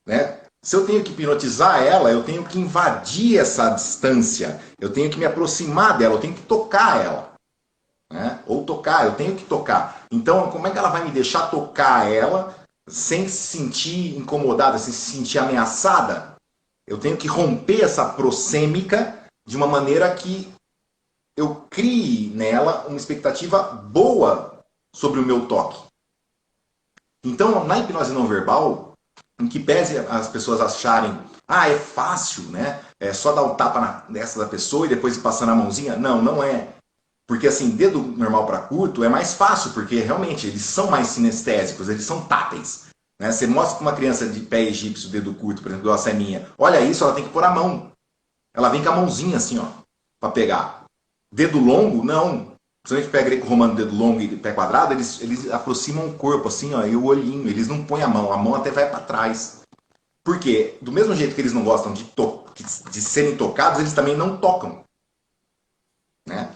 Né? Se eu tenho que hipnotizar ela, eu tenho que invadir essa distância. Eu tenho que me aproximar dela, eu tenho que tocar ela. Né? ou tocar, eu tenho que tocar. Então, como é que ela vai me deixar tocar ela sem se sentir incomodada, sem se sentir ameaçada? Eu tenho que romper essa prosêmica de uma maneira que eu crie nela uma expectativa boa sobre o meu toque. Então, na hipnose não verbal, em que pese as pessoas acharem, é fácil, né? É só dar um tapa nessa da pessoa e depois ir passando a mãozinha. Não, não é. Porque assim, dedo normal para curto é mais fácil, porque realmente eles são mais sinestésicos, eles são táteis. Né? Você mostra para uma criança de pé egípcio, dedo curto, por exemplo, a Seminha, olha isso, ela tem que pôr a mão. Ela vem com a mãozinha assim, ó, para pegar. Dedo longo, não. Principalmente pé greco-romano, dedo longo e pé quadrado, eles aproximam o corpo assim, ó, e o olhinho. Eles não põem a mão até vai para trás. Por quê? Do mesmo jeito que eles não gostam de serem tocados, eles também não tocam. Né?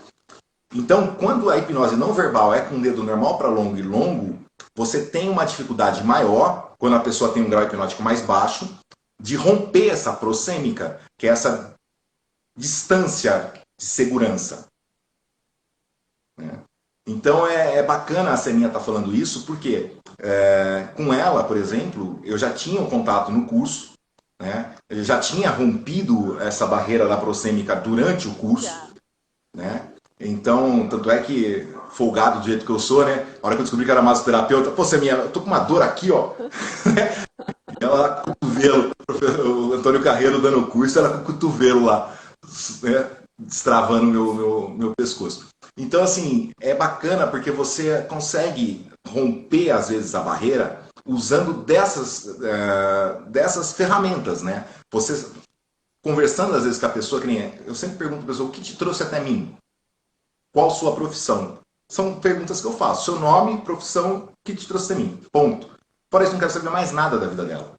Então, quando a hipnose não verbal é com o dedo normal para longo e longo, você tem uma dificuldade maior, quando a pessoa tem um grau hipnótico mais baixo, de romper essa prosêmica, que é essa distância de segurança. Então é bacana a Seninha estar falando isso, porque com ela, por exemplo, eu já tinha um contato no curso, né? Eu já tinha rompido essa barreira da prosêmica durante o curso, né? Então, tanto é que, folgado do jeito que eu sou, né? A hora que eu descobri que era massoterapeuta, pô, Seninha, eu tô com uma dor aqui, ó. Ela com o cotovelo, o Antônio Carreiro dando o curso, ela com o cotovelo lá, né? Destravando meu pescoço. Então, assim, é bacana porque você consegue romper, às vezes, a barreira usando dessas ferramentas, né? Você conversando, às vezes, com a pessoa, que nem eu sempre pergunto para a pessoa, o que te trouxe até mim? Qual sua profissão? São perguntas que eu faço. Seu nome, profissão, o que te trouxe até mim? Ponto. Fora isso, não quero saber mais nada da vida dela.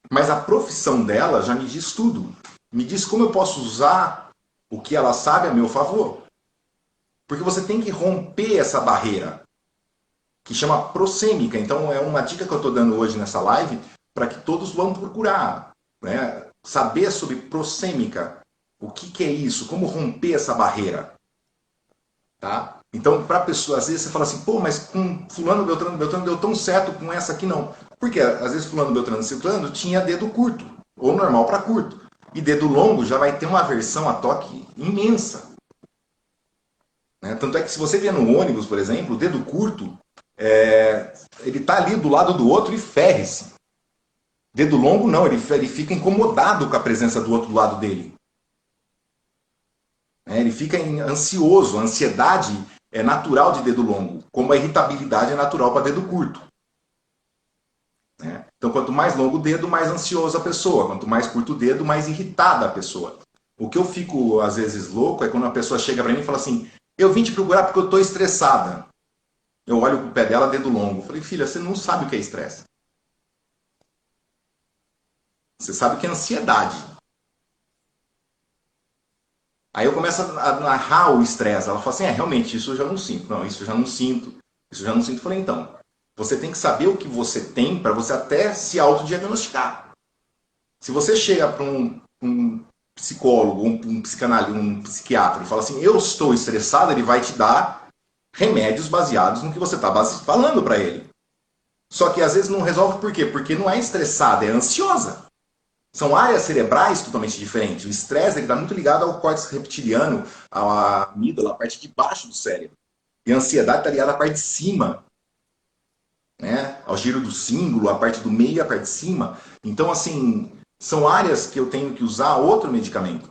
Mas a profissão dela já me diz tudo. Me diz como eu posso usar o que ela sabe a meu favor. Porque você tem que romper essa barreira, que chama prosêmica. Então, é uma dica que eu estou dando hoje nessa live, para que todos vão procurar, né? Saber sobre prosêmica. O que é isso? Como romper essa barreira? Tá? Então, para a pessoa, às vezes você fala assim, pô, mas com fulano, Beltrano deu tão certo, com essa aqui não. Porque, às vezes, fulano, Beltrano, Ciclano tinha dedo curto, ou normal para curto. E dedo longo já vai ter uma aversão a toque imensa. Né? Tanto é que se você vier no ônibus, por exemplo, o dedo curto, ele está ali do lado do outro e ferre-se. Dedo longo não, ele fica incomodado com a presença do outro do lado dele. Ele fica ansioso, a ansiedade é natural de dedo longo, como a irritabilidade é natural para dedo curto. Então, quanto mais longo o dedo, mais ansioso a pessoa. Quanto mais curto o dedo, mais irritada a pessoa. O que eu fico, às vezes, louco é quando a pessoa chega para mim e fala assim, eu vim te procurar porque eu estou estressada. Eu olho pro pé dela, dedo longo. Eu falei, filha, você não sabe o que é estresse. Você sabe o que é ansiedade. Aí eu começo a narrar o estresse. Ela fala assim, realmente, isso eu já não sinto. Não, isso eu já não sinto. Isso eu já não sinto. Eu falei, então, você tem que saber o que você tem para você até se autodiagnosticar. Se você chega para um psicólogo, um psicanalista, um psiquiatra e fala assim, eu estou estressado, ele vai te dar remédios baseados no que você está falando para ele. Só que às vezes não resolve por quê? Porque não é estressada, é ansiosa. São áreas cerebrais totalmente diferentes. O estresse está muito ligado ao córtex reptiliano, à amígdala, a parte de baixo do cérebro. E a ansiedade está ligada à parte de cima. Né? Ao giro do símbolo, a parte do meio e a parte de cima. Então, assim, são áreas que eu tenho que usar outro medicamento.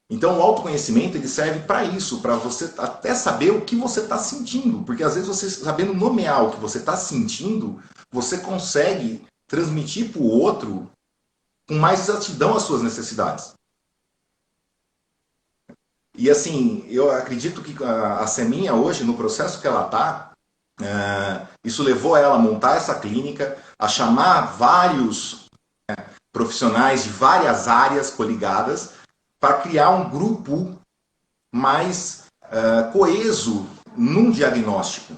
Então, o autoconhecimento ele serve para isso, para você até saber o que você está sentindo. Porque, às vezes, você sabendo nomear o que você está sentindo, você consegue transmitir para o outro com mais exatidão as suas necessidades. E, assim, eu acredito que a Seminha, hoje, no processo que ela está, isso levou ela a montar essa clínica, a chamar vários profissionais de várias áreas coligadas, para criar um grupo mais coeso num diagnóstico.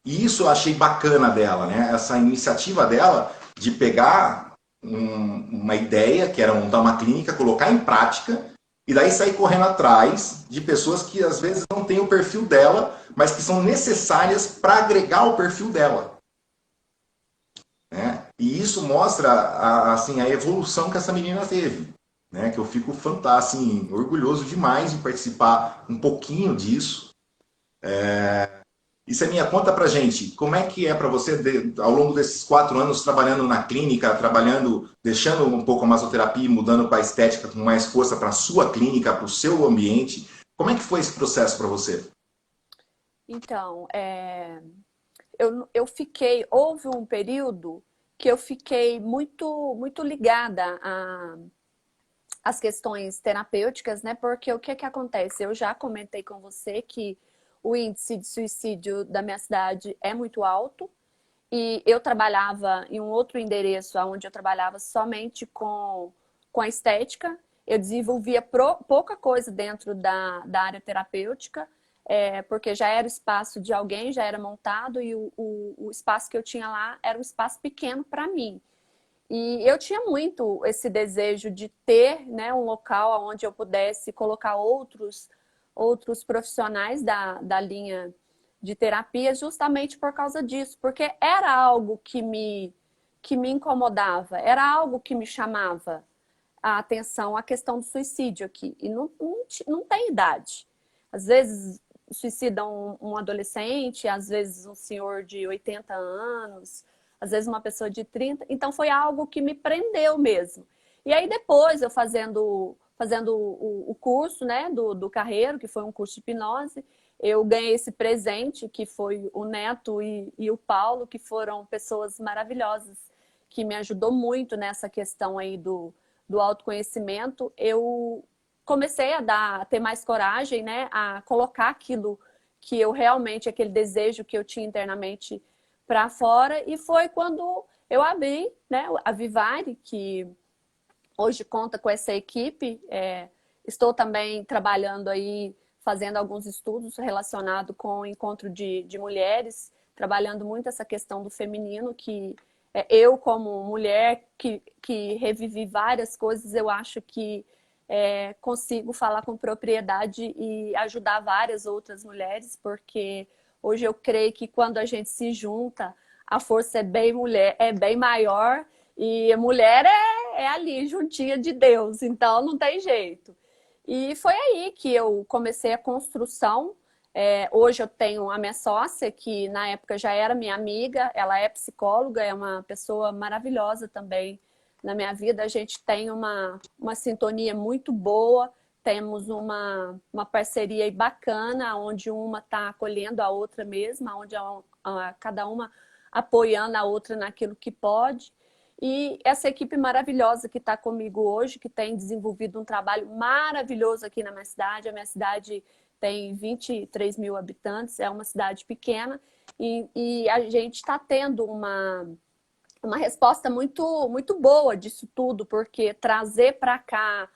E isso eu achei bacana dela, né? Essa iniciativa dela de pegar uma ideia, que era montar uma clínica, colocar em prática E daí sair correndo atrás de pessoas que às vezes não têm o perfil dela, mas que são necessárias para agregar o perfil dela. Né? E isso mostra assim, a evolução que essa menina teve. Né? Que eu fico fantástico, assim, orgulhoso demais de participar um pouquinho disso. Isso é minha conta pra gente. Como é que é para você, ao longo desses 4 anos, trabalhando na clínica, deixando um pouco a massoterapia e mudando para a estética com mais força para a sua clínica, para o seu ambiente? Como é que foi esse processo para você? Então, houve um período que eu fiquei muito ligada às questões terapêuticas, né? Porque o que acontece? Eu já comentei com você que o índice de suicídio da minha cidade é muito alto e eu trabalhava em um outro endereço onde eu trabalhava somente com a estética. Eu desenvolvia pouca coisa dentro da área terapêutica, porque já era o espaço de alguém, já era montado e o espaço que eu tinha lá era um espaço pequeno para mim. E eu tinha muito esse desejo de ter, né, um local onde eu pudesse colocar outros profissionais da linha de terapia, justamente por causa disso, porque era algo que me incomodava, era algo que me chamava a atenção, a questão do suicídio aqui. E não tem idade. Às vezes suicidam um adolescente, às vezes um senhor de 80 anos, às vezes uma pessoa de 30. Então foi algo que me prendeu mesmo. E aí depois eu fazendo o curso, né, do Carreiro, que foi um curso de hipnose, eu ganhei esse presente, que foi o Neto e o Paulo, que foram pessoas maravilhosas, que me ajudou muito nessa questão aí do autoconhecimento. Eu comecei a ter mais coragem, né, a colocar aquilo que eu realmente, aquele desejo que eu tinha internamente para fora, e foi quando eu abri, né, a Vivare, que hoje conta com essa equipe. Estou também trabalhando aí, fazendo alguns estudos relacionados com o encontro de mulheres, trabalhando muito essa questão do feminino, que eu, como mulher que revivi várias coisas, eu acho que consigo falar com propriedade e ajudar várias outras mulheres, porque hoje eu creio que quando a gente se junta, a força é bem maior, e a mulher é ali, juntinha de Deus, então não tem jeito. E foi aí que eu comecei a construção. Hoje eu tenho a minha sócia, que na época já era minha amiga, ela é psicóloga, é uma pessoa maravilhosa também na minha vida. A gente tem uma sintonia muito boa, temos uma parceria bacana, onde uma está acolhendo a outra mesma, onde cada uma apoiando a outra naquilo que pode. E essa equipe maravilhosa que está comigo hoje, que tem desenvolvido um trabalho maravilhoso aqui na minha cidade. A minha cidade tem 23 mil habitantes, é uma cidade pequena, e a gente está tendo uma resposta muito boa disso tudo, porque trazer para cá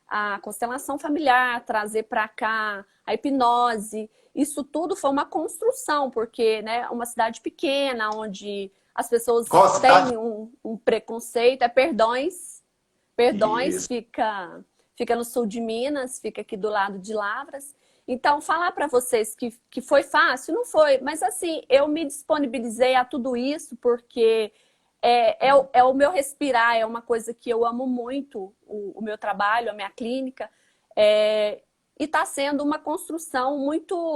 a constelação familiar, trazer para cá a hipnose, isso tudo foi uma construção, porque, né, uma cidade pequena, onde as pessoas têm um preconceito, Perdões, fica no sul de Minas, fica aqui do lado de Lavras. Então, falar para vocês que foi fácil, não foi, mas assim, eu me disponibilizei a tudo isso porque é o meu respirar, é uma coisa que eu amo muito, o meu trabalho, a minha clínica, e está sendo uma construção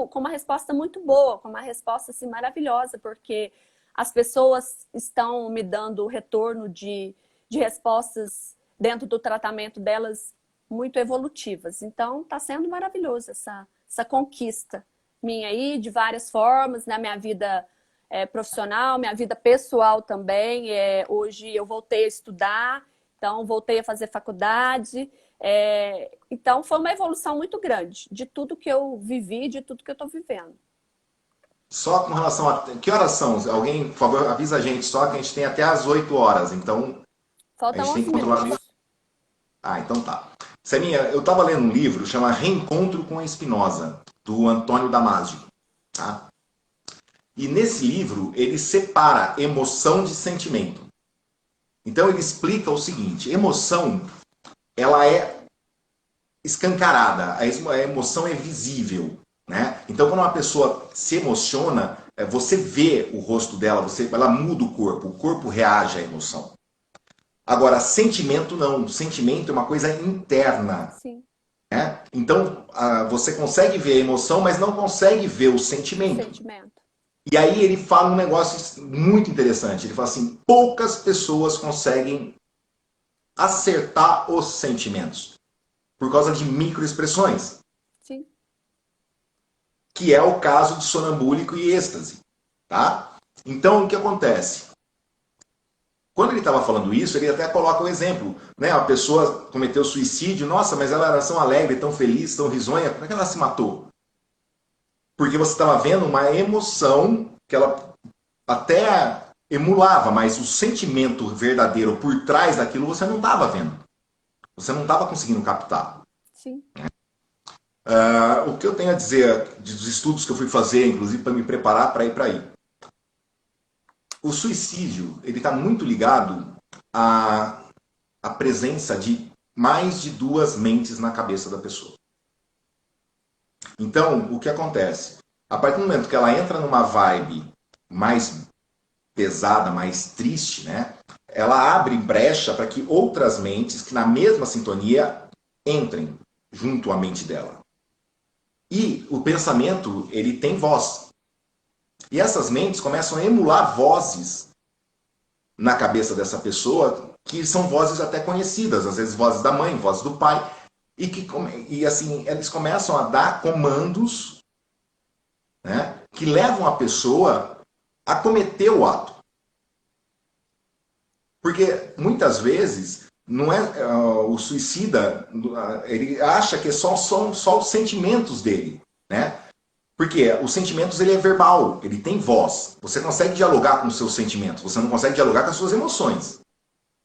com uma resposta muito boa, com uma resposta assim, maravilhosa, porque as pessoas estão me dando retorno de respostas dentro do tratamento delas muito evolutivas. Então, está sendo maravilhoso essa conquista minha aí, de várias formas, na minha vida profissional, minha vida pessoal também. Hoje eu voltei a estudar, então voltei a fazer faculdade. Então, foi uma evolução muito grande de tudo que eu vivi, de tudo que eu estou vivendo. Só com relação a... Que horas são? Alguém, por favor, avisa a gente só que a gente tem até às 8 horas, então Faltam a gente tem 11 que controlar minutos. Então tá. Seminha, eu estava lendo um livro, chama Reencontro com a Spinoza, do Antônio Damasio. Tá? E nesse livro, ele separa emoção de sentimento. Então ele explica o seguinte: emoção, ela é escancarada, a emoção é visível, né? Então, quando uma pessoa se emociona, você vê o rosto dela, ela muda o corpo reage à emoção. Agora, sentimento não, sentimento é uma coisa interna, Sim. né? Então, você consegue ver a emoção, mas não consegue ver o O sentimento. sentimento. E aí ele fala um negócio muito interessante, ele fala assim, poucas pessoas conseguem acertar os sentimentos, por causa de microexpressões. Sim. Que é o caso de sonambúlico e êxtase, tá? Então, o que acontece? Quando ele estava falando isso, ele até coloca o exemplo, né? A pessoa cometeu suicídio, nossa, mas ela era tão alegre, tão feliz, tão risonha, como é que ela se matou? Porque você estava vendo uma emoção que ela até emulava, mas o sentimento verdadeiro por trás daquilo você não estava vendo. Você não estava conseguindo captar. Sim. O que eu tenho a dizer dos estudos que eu fui fazer, inclusive para me preparar para ir para aí. O suicídio ele está muito ligado à presença de mais de duas mentes na cabeça da pessoa. Então, o que acontece? A partir do momento que ela entra numa vibe mais pesada, mais triste, né? Ela abre brecha para que outras mentes que na mesma sintonia entrem junto à mente dela. E o pensamento, ele tem voz. E essas mentes começam a emular vozes na cabeça dessa pessoa, que são vozes até conhecidas, às vezes vozes da mãe, vozes do pai, e assim, eles começam a dar comandos, né, que levam a pessoa a cometer o ato. Porque muitas vezes não é o suicida, ele acha que são só os sentimentos dele, né? Porque os sentimentos ele é verbal, ele tem voz. Você consegue dialogar com os seus sentimentos, você não consegue dialogar com as suas emoções.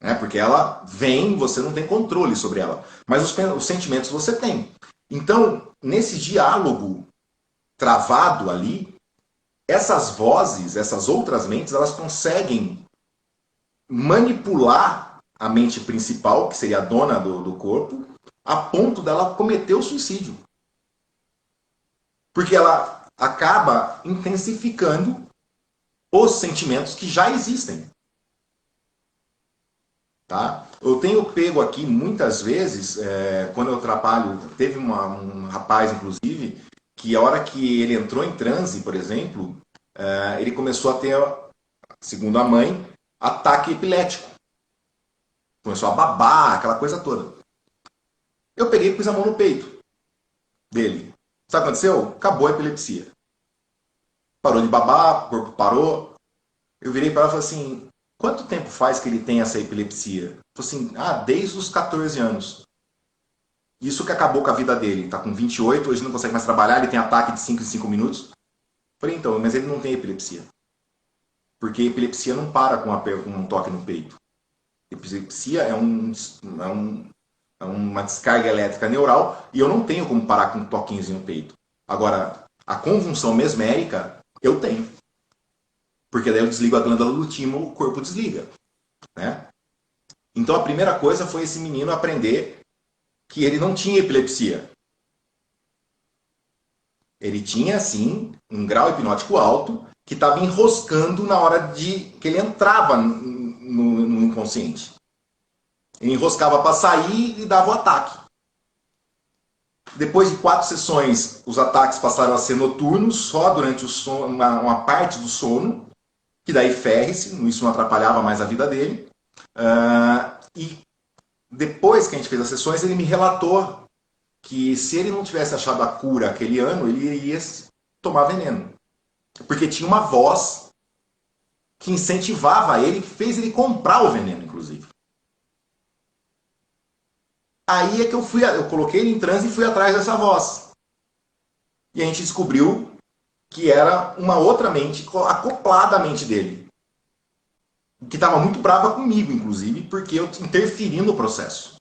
Né? Porque ela vem, você não tem controle sobre ela. Mas os sentimentos você tem. Então, nesse diálogo travado ali, essas vozes, essas outras mentes, elas conseguem manipular a mente principal, que seria a dona do corpo, a ponto dela cometer o suicídio. Porque ela acaba intensificando os sentimentos que já existem. Tá? Eu tenho pego aqui muitas vezes, quando eu trabalho, teve um rapaz, inclusive, que a hora que ele entrou em transe, por exemplo, ele começou a ter, segundo a mãe, ataque epilético. Começou a babar, aquela coisa toda. Eu peguei e pus a mão no peito dele. Sabe o que aconteceu? Acabou a epilepsia. Parou de babar, o corpo parou. Eu virei para ela e falei assim, quanto tempo faz que ele tem essa epilepsia? Ele falou assim, desde os 14 anos. Isso que acabou com a vida dele. Está com 28, hoje não consegue mais trabalhar, ele tem ataque de 5 em 5 minutos. Eu falei, então, mas ele não tem epilepsia. Porque epilepsia não para com um toque no peito. Epilepsia é uma descarga elétrica neural e eu não tenho como parar com toquinhos no peito. Agora, a convulsão mesmérica, eu tenho. Porque daí eu desligo a glândula do timo, o corpo desliga. Né? Então a primeira coisa foi esse menino aprender que ele não tinha epilepsia. Ele tinha, sim, um grau hipnótico alto que estava enroscando na hora de que ele entrava no inconsciente. Ele enroscava para sair e dava o ataque. Depois de 4 sessões, os ataques passaram a ser noturnos, só durante o sono, uma parte do sono, que daí ferre-se, isso não atrapalhava mais a vida dele. E depois que a gente fez as sessões, ele me relatou que se ele não tivesse achado a cura aquele ano, ele iria tomar veneno. Porque tinha uma voz que incentivava ele, que fez ele comprar o veneno, inclusive. Aí é que eu coloquei ele em transe e fui atrás dessa voz. E a gente descobriu que era uma outra mente acoplada à mente dele. Que estava muito brava comigo, inclusive, porque eu interferi no processo.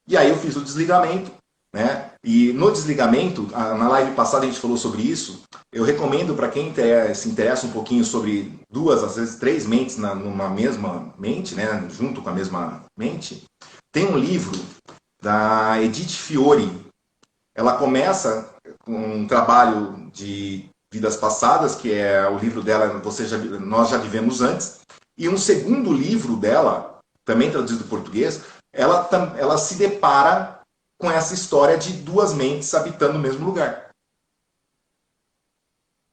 E aí eu fiz o desligamento, né? E no desligamento, na live passada a gente falou sobre isso, eu recomendo para quem se interessa um pouquinho sobre 2, às vezes 3 mentes numa mesma mente, né? Junto com a mesma mente, tem um livro da Edith Fiore. Ela começa com um trabalho de vidas passadas, que é o livro dela, Nós Já Vivemos Antes, e um segundo livro dela, também traduzido para português, ela se depara com essa história de duas mentes habitando o mesmo lugar.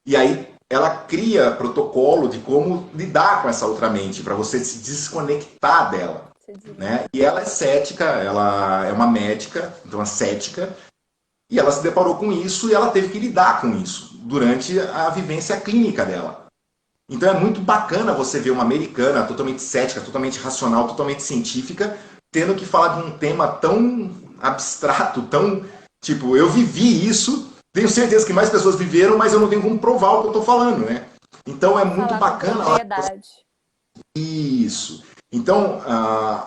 E aí ela cria protocolo de como lidar com essa outra mente, para você se desconectar dela. Né? E ela é cética, ela é uma médica, então é cética, e ela se deparou com isso e ela teve que lidar com isso durante a vivência clínica dela. Então é muito bacana você ver uma americana totalmente cética, totalmente racional, totalmente científica, tendo que falar de um tema tão abstrato, tão... Tipo, eu vivi isso, tenho certeza que mais pessoas viveram, mas eu não tenho como provar o que eu estou falando, né? Então é muito bacana... Isso. Então,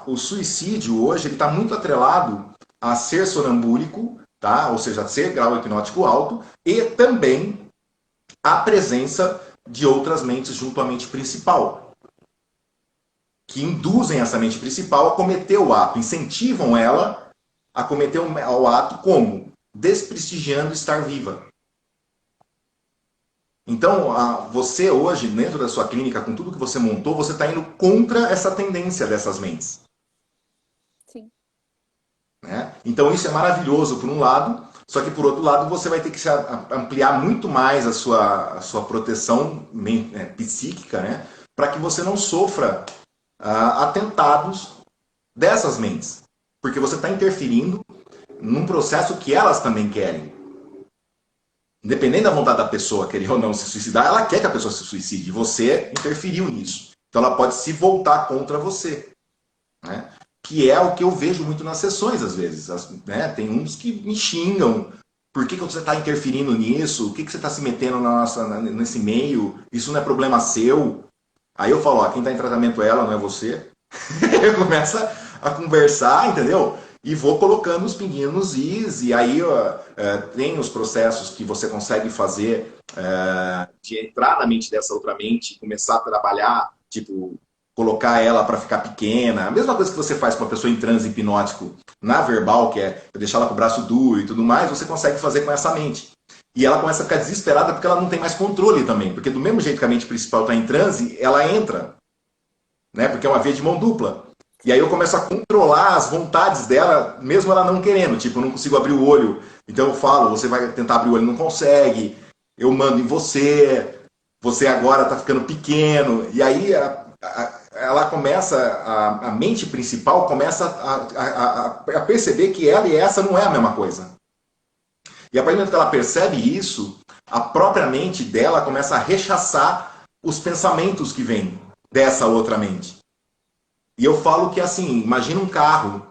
o suicídio hoje está muito atrelado a ser sonambúlico, tá? Ou seja, a ser grau hipnótico alto, e também a presença de outras mentes junto à mente principal, que induzem essa mente principal a cometer o ato, incentivam ela a cometer o ato como? Desprestigiando estar viva. Então, você hoje, dentro da sua clínica, com tudo que você montou, você está indo contra essa tendência dessas mentes. Sim. Né? Então, isso é maravilhoso por um lado, só que por outro lado, você vai ter que ampliar muito mais a sua proteção psíquica, né? Para que você não sofra atentados dessas mentes. Porque você está interferindo num processo que elas também querem. Independente da vontade da pessoa querer ou não se suicidar, ela quer que a pessoa se suicide. Você interferiu nisso. Então ela pode se voltar contra você. Né? Que é o que eu vejo muito nas sessões, às vezes. Né? Tem uns que me xingam. Por que você está interferindo nisso? O que você está se metendo nesse meio? Isso não é problema seu. Aí eu falo, ó, quem está em tratamento é ela, não é você. Eu começo a conversar, entendeu? E vou colocando os pinguinhos nos is, e aí tem os processos que você consegue fazer de entrar na mente dessa outra mente, começar a trabalhar, tipo, colocar ela para ficar pequena. A mesma coisa que você faz com uma pessoa em transe hipnótico na verbal, que é deixar ela com o braço duro e tudo mais, você consegue fazer com essa mente. E ela começa a ficar desesperada porque ela não tem mais controle também. Porque do mesmo jeito que a mente principal está em transe, ela entra. Né? Porque é uma via de mão dupla. E aí eu começo a controlar as vontades dela, mesmo ela não querendo. Tipo, eu não consigo abrir o olho. Então eu falo, você vai tentar abrir o olho e não consegue. Eu mando em você. Você agora está ficando pequeno. E aí ela começa, a mente principal começa a perceber que ela e essa não é a mesma coisa. E a partir do momento que ela percebe isso, a própria mente dela começa a rechaçar os pensamentos que vêm dessa outra mente. E eu falo que assim, imagina um carro.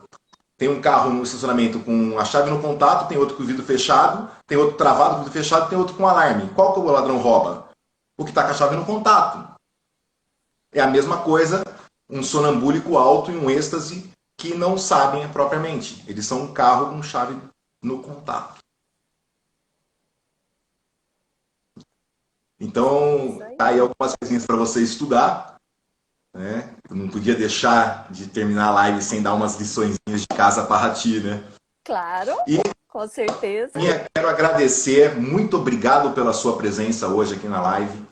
Tem um carro no estacionamento com a chave no contato, tem outro com o vidro fechado, tem outro travado com o vidro fechado, tem outro com alarme. Qual que o ladrão rouba? O que está com a chave no contato. É a mesma coisa um sonambúlico alto e um êxtase que não sabem propriamente. Eles são um carro com chave no contato. Então, tá aí algumas coisinhas para você estudar. Né? Eu não podia deixar de terminar a live sem dar umas liçõezinhas de casa para a Ti, né? Claro, com certeza. Quero agradecer, muito obrigado pela sua presença hoje aqui na live.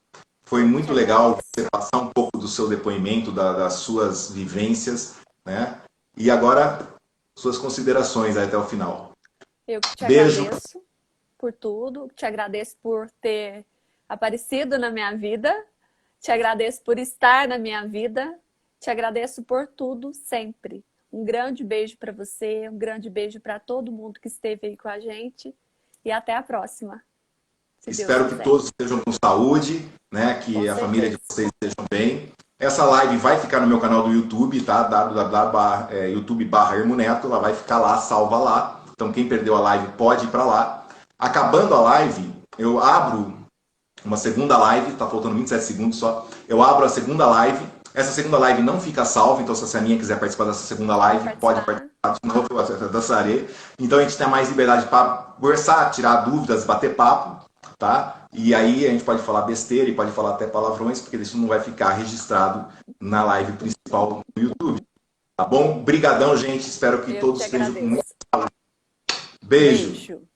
Foi muito legal você passar um pouco do seu depoimento, das suas vivências, né? E agora, suas considerações aí até o final. Eu que te agradeço por tudo, te agradeço por ter aparecido na minha vida, te agradeço por estar na minha vida, te agradeço por tudo sempre. Um grande beijo para você, um grande beijo para todo mundo que esteve aí com a gente e até a próxima. Espero que todos estejam com saúde, né? Que a família de vocês estejam bem. Essa live vai ficar no meu canal do YouTube, tá? www.youtube.com/Hermoneto, ela vai ficar lá, salva lá. Então quem perdeu a live pode ir para lá. Acabando a live, eu abro uma segunda live, tá faltando 27 segundos só. Eu abro a segunda live. Essa segunda live não fica salva, então se a Saminha quiser participar dessa segunda live, pode participar de novo, eu dançarei. Então a gente tem mais liberdade para conversar, tirar dúvidas, bater papo, tá? E aí a gente pode falar besteira e pode falar até palavrões, porque isso não vai ficar registrado na live principal do YouTube. Tá bom? Brigadão, gente. Espero que todos estejam com muito Beijo. Beijo.